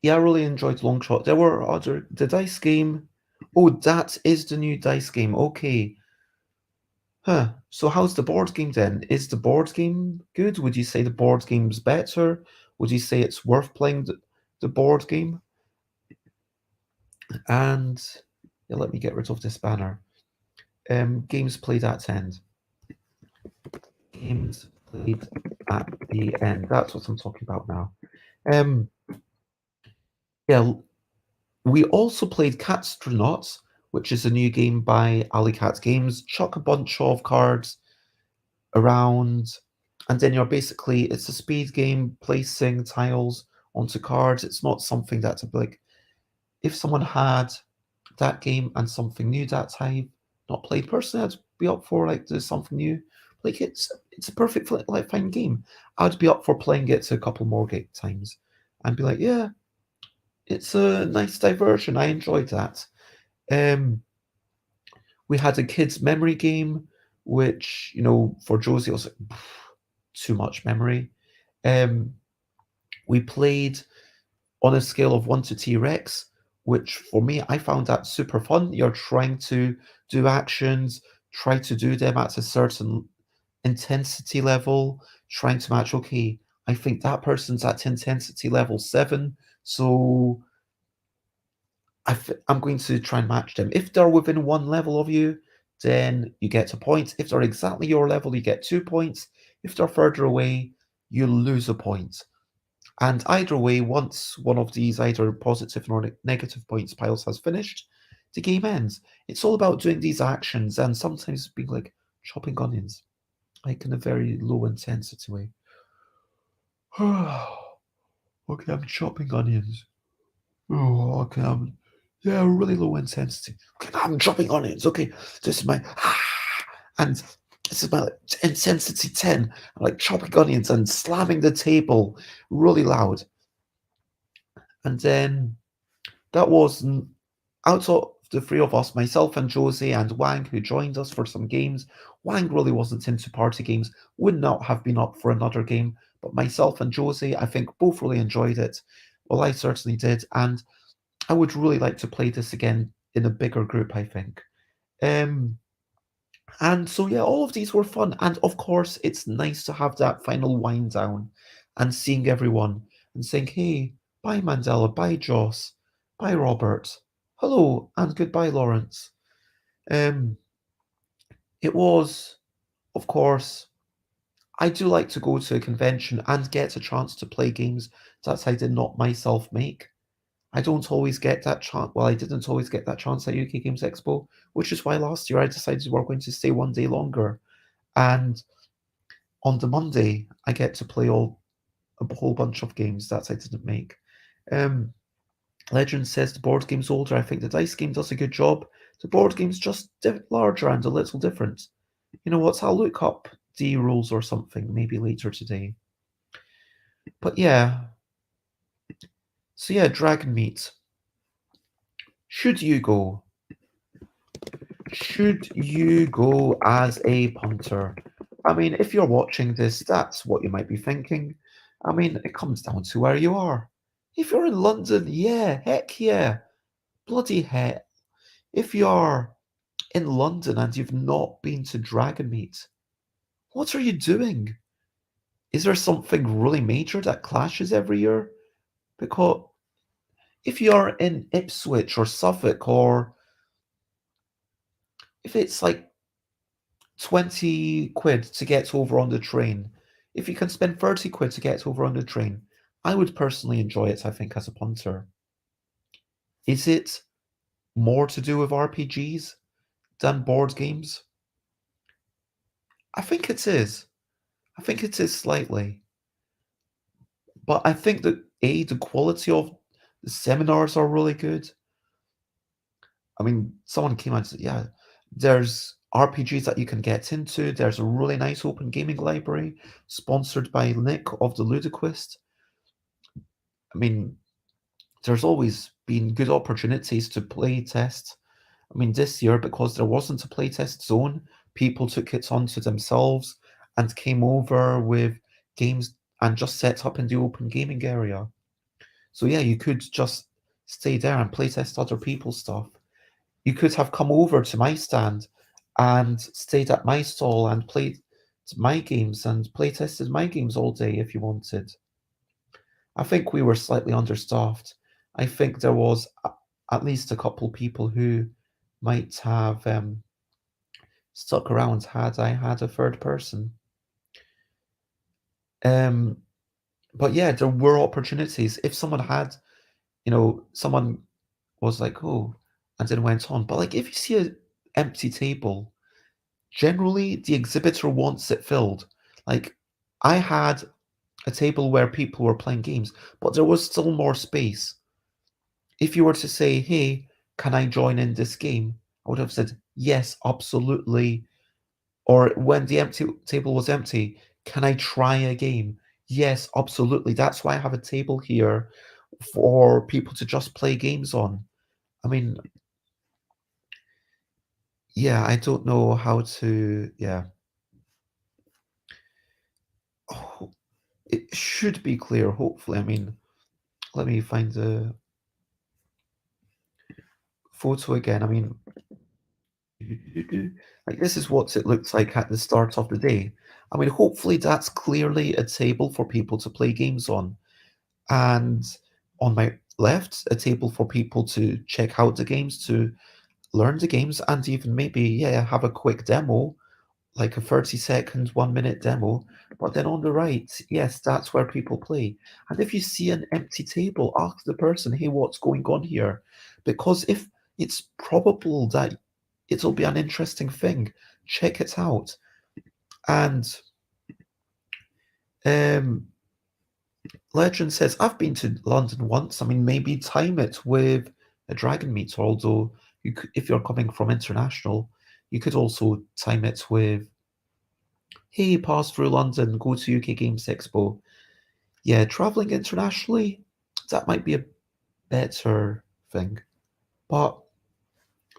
Yeah, I really enjoyed Longshot. There were the dice game. Oh, that is the new dice game. Okay. Huh. So how's the board game then? Is the board game good? Would you say the board game's better? Would you say it's worth playing the board game? And yeah, let me get rid of this banner. Games played at end. Games played at the end. That's what I'm talking about now. Yeah, we also played Catstronauts, which is a new game by Alley Cat Games. Chuck a bunch of cards around, and then it's a speed game, placing tiles onto cards. It's not something that's like, if someone had that game and something new that I've not played personally, I'd be up for like there's something new. Like it's a perfect like fine game. I'd be up for playing it a couple more times and be like, yeah, it's a nice diversion. I enjoyed that. We had a kids' memory game, which, for Josie was like, too much memory. We played on a scale of 1 to T-Rex, which for me, I found that super fun. You're trying to do actions, try to do them at a certain intensity level, trying to match, okay, I think that person's at intensity level 7, so I'm going to try and match them. If they're within 1 level of you, then you get a point. If they're exactly your level, you get 2 points. If they're further away, you lose a point. And either way, once one of these either positive or negative points piles has finished, the game ends. It's all about doing these actions and sometimes being like chopping onions, like in a very low intensity way. Okay, I'm chopping onions. Oh, okay, yeah, really low intensity. Okay, now I'm chopping onions. Okay, this is my and this is my intensity 10. I'm like chopping onions and slamming the table really loud. And then that was out of the three of us, myself and Josie and Wang, who joined us for some games. Wang really wasn't into party games, would not have been up for another game, but myself and Josie, I think, both really enjoyed it. Well, I certainly did, and I would really like to play this again in a bigger group, I think. Um, and so, yeah, all of these were fun. And of course, it's nice to have that final wind down and seeing everyone and saying, hey, bye, Mandela, bye, Joss, bye, Robert, hello, and goodbye, Lawrence. Um, it was, of course, I do like to go to a convention and get a chance to play games that I did not myself make. I don't always get that chance. Well, I didn't always get that chance at UK Games Expo, which is why last year I decided we're going to stay one day longer. And on the Monday, I get to play a whole bunch of games that I didn't make. Um, Legend says the board game's older. I think the dice game does a good job. The board game's just larger and a little different. You know what? I'll look up D rules or something maybe later today. But yeah, so yeah, Dragonmeet. Should you go? Should you go as a punter? I mean, if you're watching this, that's what you might be thinking. I mean, it comes down to where you are. If you're in London, yeah, heck yeah, bloody heck. If you're in London and you've not been to Dragonmeet, what are you doing? Is there something really major that clashes every year? Because if you're in Ipswich or Suffolk, or if it's like 20 quid to get over on the train, if you can spend 30 quid to get over on the train, I would personally enjoy it, I think, as a punter. Is it more to do with RPGs than board games? I think it is. I think it is slightly. But I think that the quality of the seminars are really good. I mean, someone came out and said, yeah, there's RPGs that you can get into. There's a really nice open gaming library sponsored by Nick of the Ludoquist. I mean, there's always been good opportunities to play test. I mean, this year, because there wasn't a playtest zone, people took it onto themselves and came over with games and just set up in the open gaming area. So yeah, you could just stay there and playtest other people's stuff. You could have come over to my stand and stayed at my stall and played my games and playtested my games all day if you wanted. I think we were slightly understaffed. I think there was at least a couple people who might have stuck around had I had a third person. Um, but yeah, there were opportunities. If someone had, someone was like, oh, and then went on. But like, if you see an empty table, generally the exhibitor wants it filled. Like, I had a table where people were playing games, but there was still more space. If you were to say, hey, can I join in this game? I would have said, yes, absolutely. Or when the empty table was empty, can I try a game? Yes, absolutely. That's why I have a table here for people to just play games on. I mean, yeah, I don't know how to, yeah. Oh, it should be clear, hopefully. I mean, let me find the photo again. I mean, like this is what it looks like at the start of the day. I mean, hopefully that's clearly a table for people to play games on. And on my left, a table for people to check out the games, to learn the games, and even maybe, yeah, have a quick demo, like a 30-second, 1 minute demo. But then on the right, yes, that's where people play. And if you see an empty table, ask the person, hey, what's going on here? Because if it's probable that it'll be an interesting thing, check it out. And um, Legend says, I've been to London once. I mean, maybe time it with a Dragonmeet, although if you're coming from international, you could also time it with, hey, pass through London, go to UK Games Expo. Yeah, traveling internationally, that might be a better thing. But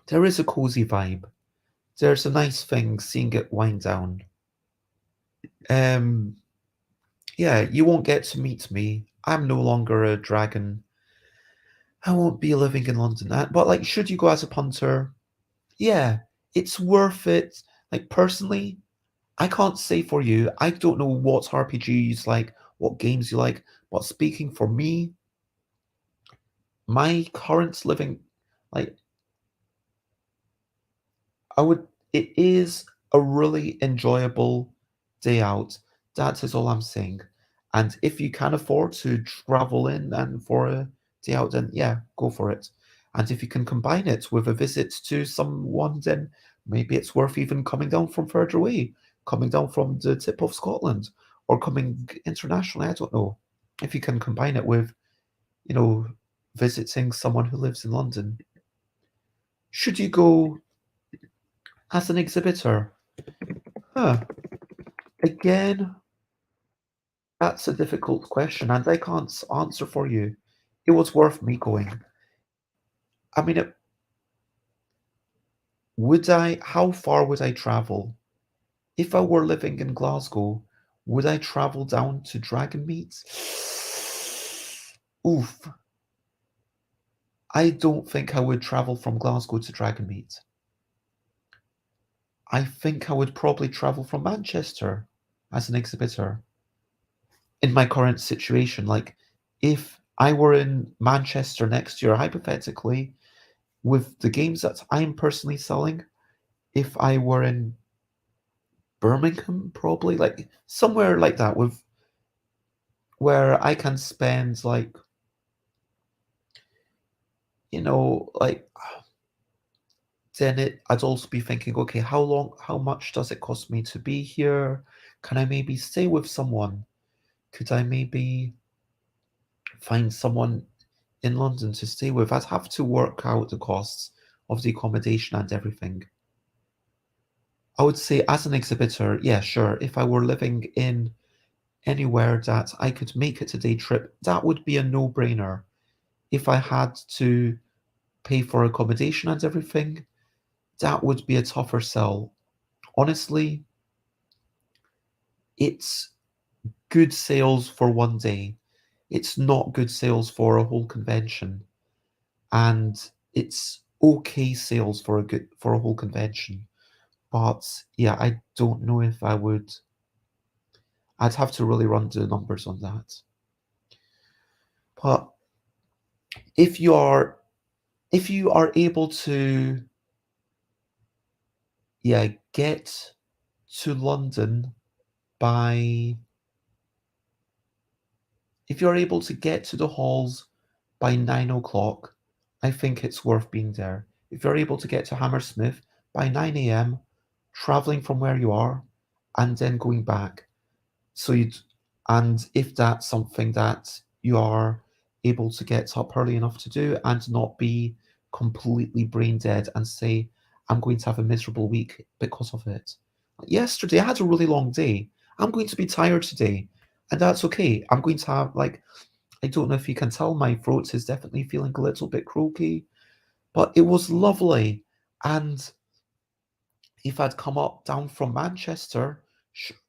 there is a cozy vibe. There's a nice thing seeing it wind down. Um, yeah, you won't get to meet me. I'm no longer a dragon. I won't be living in London. But like, should you go as a punter? Yeah, it's worth it. Like personally, I can't say for you. I don't know what RPGs like, what games you like. But speaking for me, my current living, like I would, it is a really enjoyable day out. That is all I'm saying. And if you can afford to travel in and for a day out, then yeah, go for it. And if you can combine it with a visit to someone, then maybe it's worth even coming down from further away, coming down from the tip of Scotland or coming internationally. I don't know. If you can combine it with, you know, visiting someone who lives in London. Should you go as an exhibitor? Huh. Again, that's a difficult question, and I can't answer for you. It was worth me going. I mean, how far would I travel? If I were living in Glasgow, would I travel down to Dragonmeet? Oof. I don't think I would travel from Glasgow to Dragonmeet. I think I would probably travel from Manchester as an exhibitor. In my current situation, like if I were in Manchester next year, hypothetically, with the games that I'm personally selling, if I were in Birmingham, probably like somewhere like that, with where I can spend like like then I'd also be thinking, okay, how much does it cost me to be here? Can I maybe stay with someone? Could I maybe find someone in London to stay with? I'd have to work out the costs of the accommodation and everything. I would say as an exhibitor, yeah, sure. If I were living in anywhere that I could make it a day trip, that would be a no-brainer. If I had to pay for accommodation and everything, that would be a tougher sell. Honestly, it's good sales for one day. It's not good sales for a whole convention. And it's okay sales for a whole convention. But yeah, I don't know if I would. I'd have to really run the numbers on that. But if you are if you are able to, yeah, get to London by if you're able to get to the halls by 9 o'clock, I think it's worth being there. If you're able to get to Hammersmith by 9 a.m., traveling from where you are and then going back. So you'd, and if that's something that you are able to get up early enough to do and not be completely brain dead and say, I'm going to have a miserable week because of it. Yesterday, I had a really long day. I'm going to be tired today, and that's okay. I'm going to have, like, I don't know if you can tell, my throat is definitely feeling a little bit croaky, but it was lovely. And if I'd come up down from Manchester,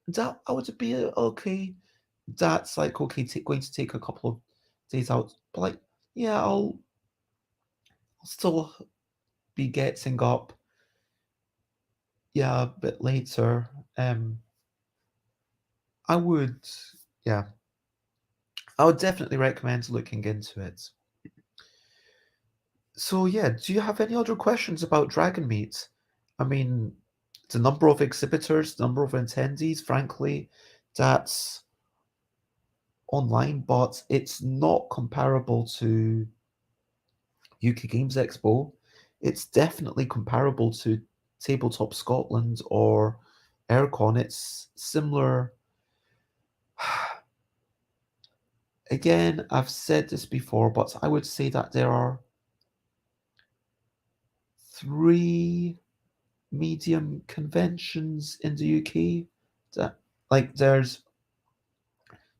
that I would be okay. That's like okay, going to take a couple of days out, but like yeah, I'll still be getting up yeah a bit later. I would yeah, I would definitely recommend looking into it. So yeah, do you have any other questions about Dragonmeet? I mean, the number of exhibitors, the number of attendees, frankly, that's online, but it's not comparable to UK Games Expo. It's definitely comparable to Tabletop Scotland or Aircon. It's similar. Again, I've said this before, but I would say that there are three medium conventions in the UK. That like there's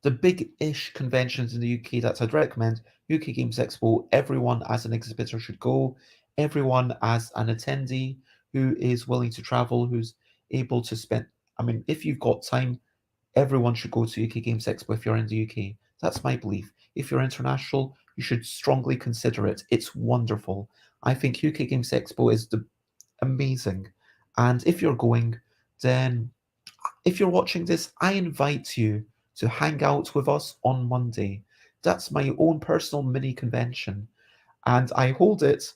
the big-ish conventions in the UK that I'd recommend. UK Games Expo, everyone as an exhibitor should go. Everyone as an attendee who is willing to travel, who's able to spend. I mean, if you've got time, everyone should go to UK Games Expo if you're in the UK. That's my belief. If you're international, you should strongly consider it. It's wonderful. I think UK Games Expo is the amazing. And if you're going, then if you're watching this, I invite you to hang out with us on Monday. That's my own personal mini convention. And I hold it.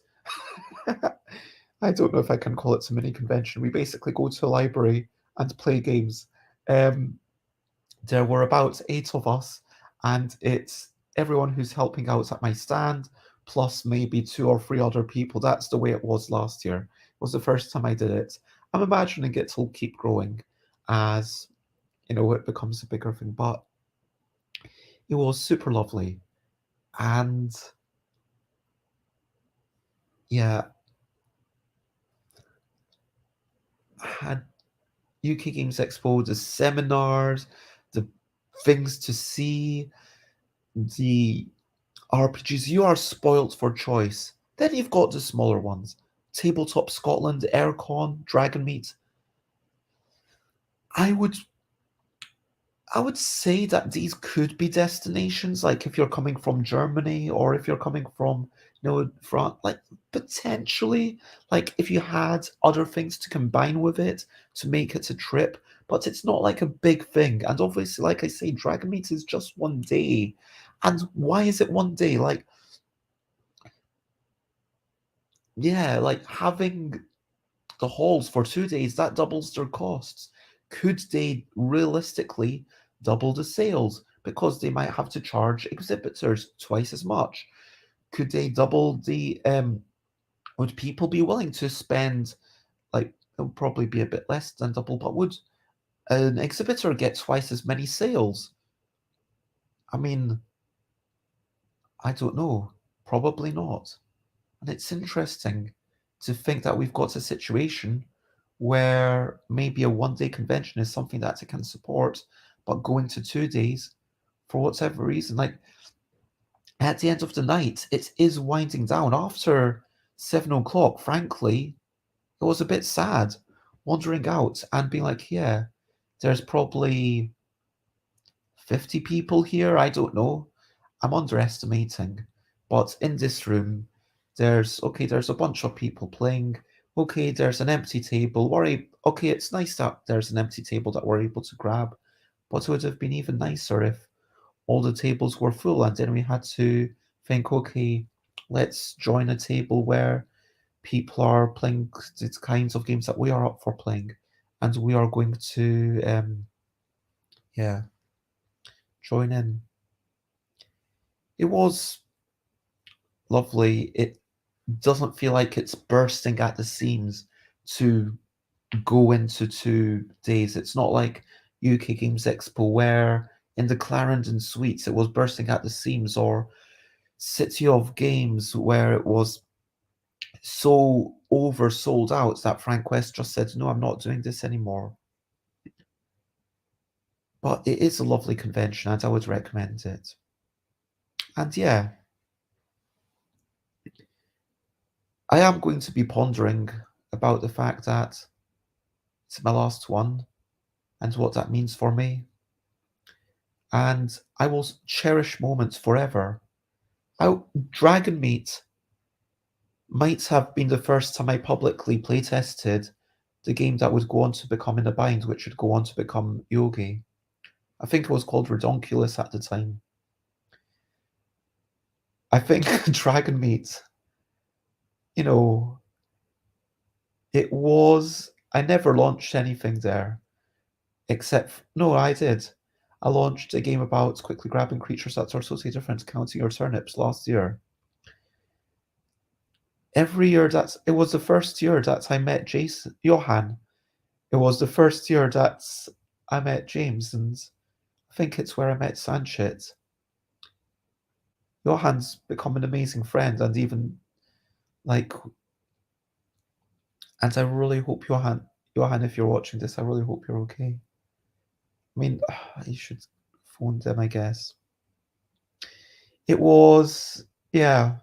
I don't know if I can call it a mini convention. We basically go to a library and play games. Um, there were about 8 of us, and it's everyone who's helping out at my stand, plus maybe 2 or 3 other people. That's the way it was last year. It was the first time I did it. I'm imagining it will keep growing as it becomes a bigger thing. But it was super lovely. And yeah, I had UK Games Expo, the seminars, the things to see, the RPGs. You are spoilt for choice. Then you've got the smaller ones. Tabletop Scotland, Aircon, Dragonmeet. I would I would say that these could be destinations, like if you're coming from Germany or if you're coming from, France, like potentially, like if you had other things to combine with it to make it a trip, but it's not like a big thing. And obviously, like I say, Dragon Meet is just one day. And why is it one day? Like, yeah, like having the halls for 2 days, that doubles their costs. Could they realistically double the sales? Because they might have to charge exhibitors twice as much. Could they double the would people be willing to spend, like, it'll probably be a bit less than double, but would an exhibitor get twice as many sales? I mean, I don't know. Probably not. And it's interesting to think that we've got a situation where maybe a 1 day convention is something that it can support, but going to 2 days for whatever reason, like at the end of the night, it is winding down. After 7 o'clock, frankly, it was a bit sad wandering out and being like, yeah, there's probably 50 people here. I don't know. I'm underestimating. But in this room, there's a bunch of people playing. Okay, there's an empty table. Okay, it's nice that there's an empty table that we're able to grab. But it would have been even nicer if all the tables were full and then we had to think, okay, let's join a table where people are playing the kinds of games that we are up for playing. And we are going to yeah, join in. It was lovely. It doesn't feel like it's bursting at the seams to go into 2 days. It's not like UK Games Expo where in the Clarendon Suites it was bursting at the seams, or City of Games where it was so oversold out that Frank West just said, no, I'm not doing this anymore. But it is a lovely convention and I would recommend it. And yeah, I am going to be pondering about the fact that it's my last one and what that means for me. And I will cherish moments forever. Dragonmeet might have been the first time I publicly playtested the game that would go on to become In a Bind, which would go on to become Yogi. I think it was called Redonkulous at the time. I think Dragonmeet, you know, it was. I never launched anything there. Except, no, I did. I launched a game about quickly grabbing creatures that are totally different, counting your turnips last year. Every year it was the first year that I met Jason Johan. It was the first year that I met James, and I think it's where I met Sanchit. Johann's become an amazing friend, and even like, and I really hope Johann, if you're watching this, I really hope you're okay. I mean, you should phone them, I guess. It was, yeah.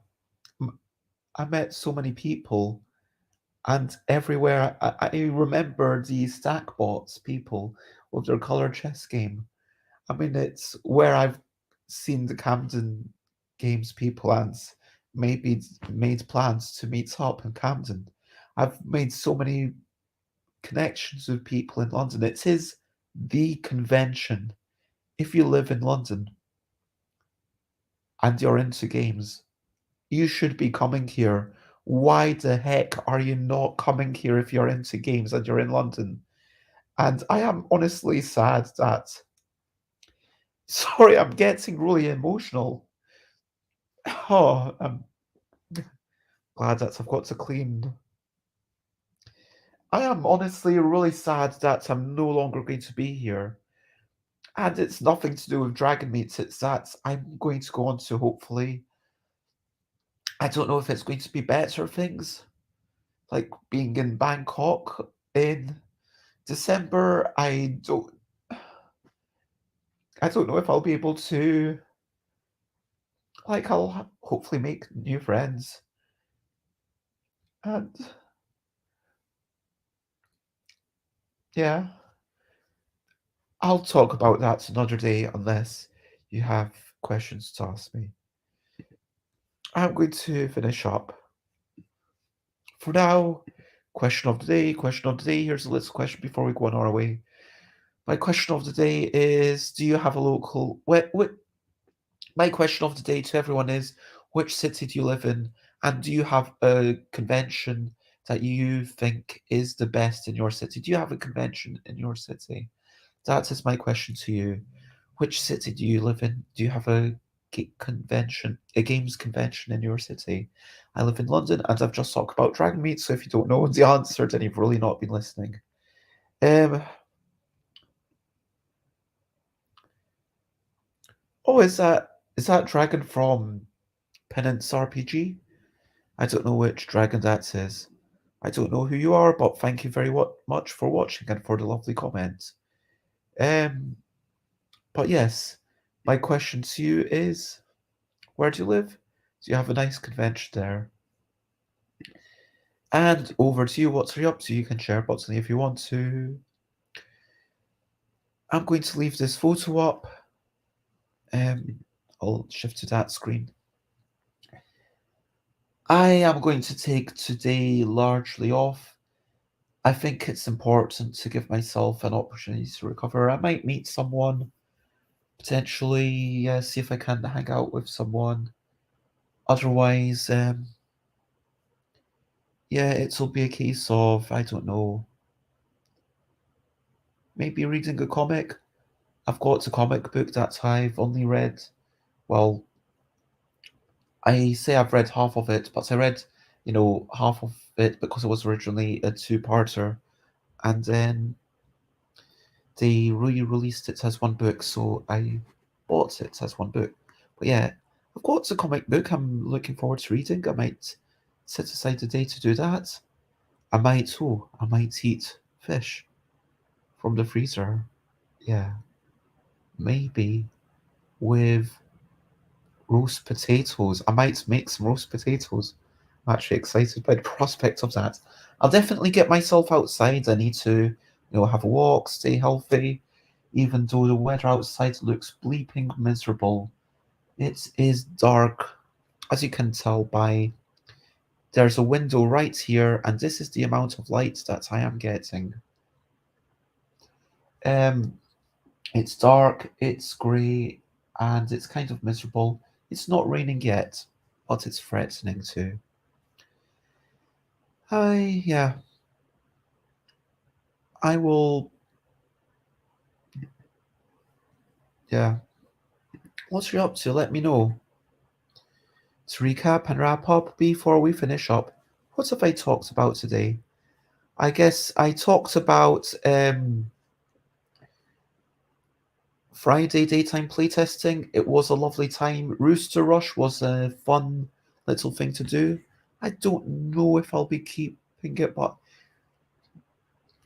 I met so many people, and everywhere I remember the Stackbots people with their colour chess game. I mean, it's where I've seen the Camden Games people and maybe made plans to meet up in Camden. I've made so many connections with people in London. It is the convention. If you live in London and you're into games, you should be coming here. Why the heck are you not coming here if you're into games and you're in London? And I am honestly sad that. Sorry, I'm getting really emotional. Oh, I'm glad that I've got to clean. I am honestly really sad that I'm no longer going to be here. And it's nothing to do with Dragonmeet, it's that I'm going to go on to hopefully. I don't know if it's going to be better things, like being in Bangkok in December. I don't know if I'll be able to, like, I'll hopefully make new friends. And yeah, I'll talk about that another day unless you have questions to ask me. I'm going to finish up. For now, question of the day, question of the day. Here's a little question before we go on our way. My question of the day is, do you have a local... My question of the day to everyone is, which city do you live in? And do you have a convention that you think is the best in your city? Do you have a convention in your city? That is my question to you. Which city do you live in? Do you have a games convention in your city? I live in London, and I've just talked about Dragonmeet, so if you don't know the answer, then you've really not been listening. Oh, is that Dragon from Penance RPG? I don't know which dragon that is. I don't know who you are, but thank you very much for watching and for the lovely comments. Um, but yes, my question to you is, where do you live? Do you have a nice convention there? And over to you, what's you up to? You can share button if you want to. I'm going to leave this photo up. I'll shift to that screen. I am going to take today largely off. I think it's important to give myself an opportunity to recover. I might meet someone, potentially see if I can hang out with someone. Otherwise, yeah, it'll be a case of, I don't know, maybe reading a comic. I've got a comic book that I've only read, well, I say I've read half of it, but I read, half of it because it was originally a two-parter, and then they re-released it as one book, so I bought it as one book. But yeah, I've got a comic book I'm looking forward to reading. I might set aside a day to do that. I might eat fish from the freezer. Yeah, maybe with roast potatoes. I might make some roast potatoes. I'm actually excited by the prospect of that. I'll definitely get myself outside. I need to, have a walk, stay healthy. Even though the weather outside looks bleeping miserable, it is dark, as you can tell by there's a window right here, and this is the amount of light that I am getting. It's dark, it's grey, and it's kind of miserable. It's not raining yet, but it's threatening to. Yeah. I will, yeah. What you're up to, let me know. To recap and wrap up before we finish up, what have I talked about today? I guess I talked about Friday daytime playtesting, it was a lovely time. Rooster Rush was a fun little thing to do. I don't know if I'll be keeping it, but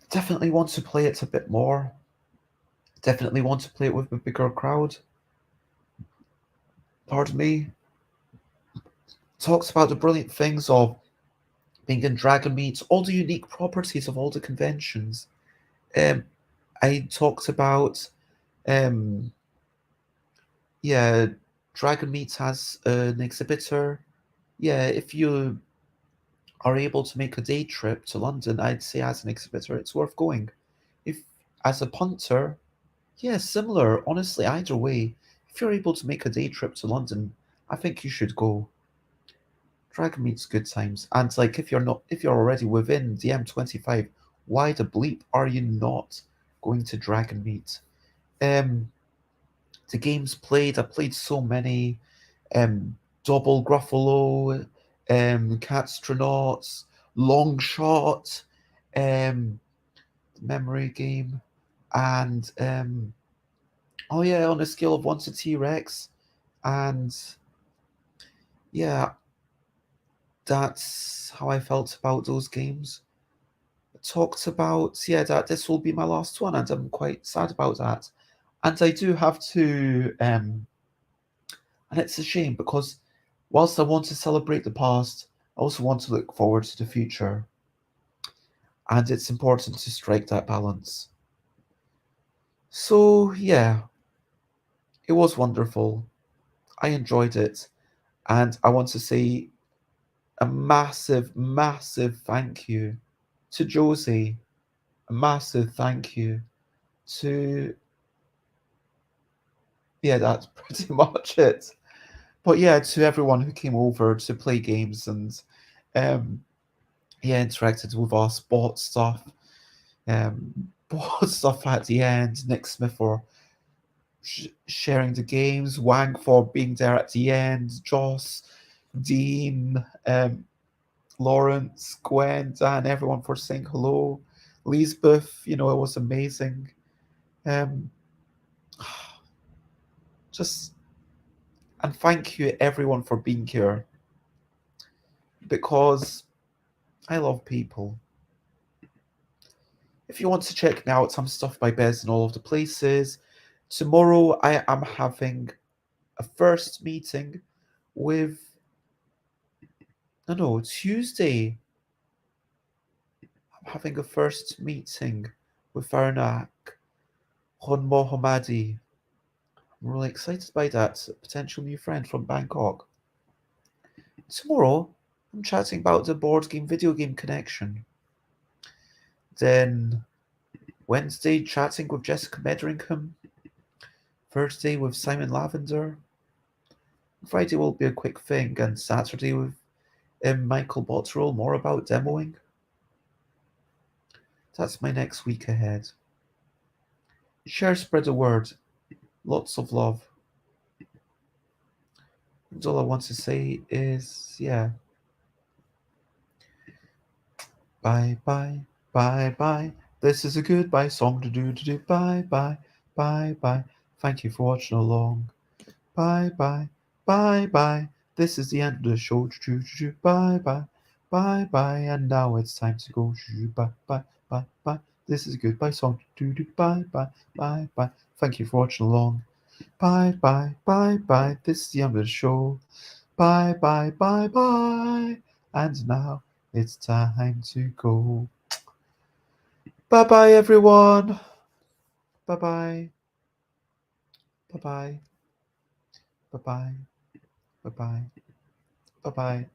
definitely want to play it a bit more. Definitely want to play it with a bigger crowd. Pardon me. Talks about the brilliant things of being in Dragonmeet, all the unique properties of all the conventions. Um, I talked about, um, yeah, Dragonmeet has an exhibitor. Yeah, if you are able to make a day trip to London, I'd say as an exhibitor, it's worth going. If as a punter, yeah, similar. Honestly, either way, if you're able to make a day trip to London, I think you should go. Dragon Meet's good times. And like if you're already within the M25, why the bleep are you not going to Dragon Meet? Um the games played, I played so many. Double Gruffalo, Catstronauts, Long Shot, Memory Game, and oh yeah, on a scale of 1 to T-Rex. And yeah, that's how I felt about those games. Talked about, yeah, that this will be my last one, and I'm quite sad about that. And I do have to, and it's a shame because whilst I want to celebrate the past, I also want to look forward to the future. And it's important to strike that balance. So, yeah, it was wonderful. I enjoyed it. And I want to say a massive, massive thank you to Josie. A massive thank you to, yeah, that's pretty much it. But yeah, to everyone who came over to play games and, um, yeah, interacted with us, bought stuff, bought stuff at the end. Nick Smith for sharing the games, Wang for being there at the end, Joss, Dean, Lawrence, Gwen, Dan, everyone for saying hello. Lisbeth, it was amazing. Um, just and thank you everyone for being here because I love people. If you want to check me out, some stuff by Bez in all of the places. Tomorrow I am having a first meeting with no, Tuesday. I'm having a first meeting with Farnak Hon Mohammadi. I'm really excited by that. A potential new friend from Bangkok. Tomorrow, I'm chatting about the board game video game connection. Then Wednesday, chatting with Jessica Medringham. Thursday with Simon Lavender. Friday will be a quick thing, and Saturday with Michael Botterill, more about demoing. That's my next week ahead. Share, spread the word. Lots of love. And all I want to say is, yeah, bye bye, bye bye. This is a goodbye song to do. Bye bye, bye bye. Thank you for watching along. Bye bye, bye bye. This is the end of the show. Bye bye, bye bye. And now it's time to go. Bye bye, bye bye. This is a goodbye song. Bye bye, bye bye. Thank you for watching along. Bye bye, bye bye. This is the end of the show. Bye bye, bye bye. And now it's time to go. Bye bye, everyone. Bye bye. Bye bye. Bye bye. Bye bye. Bye bye.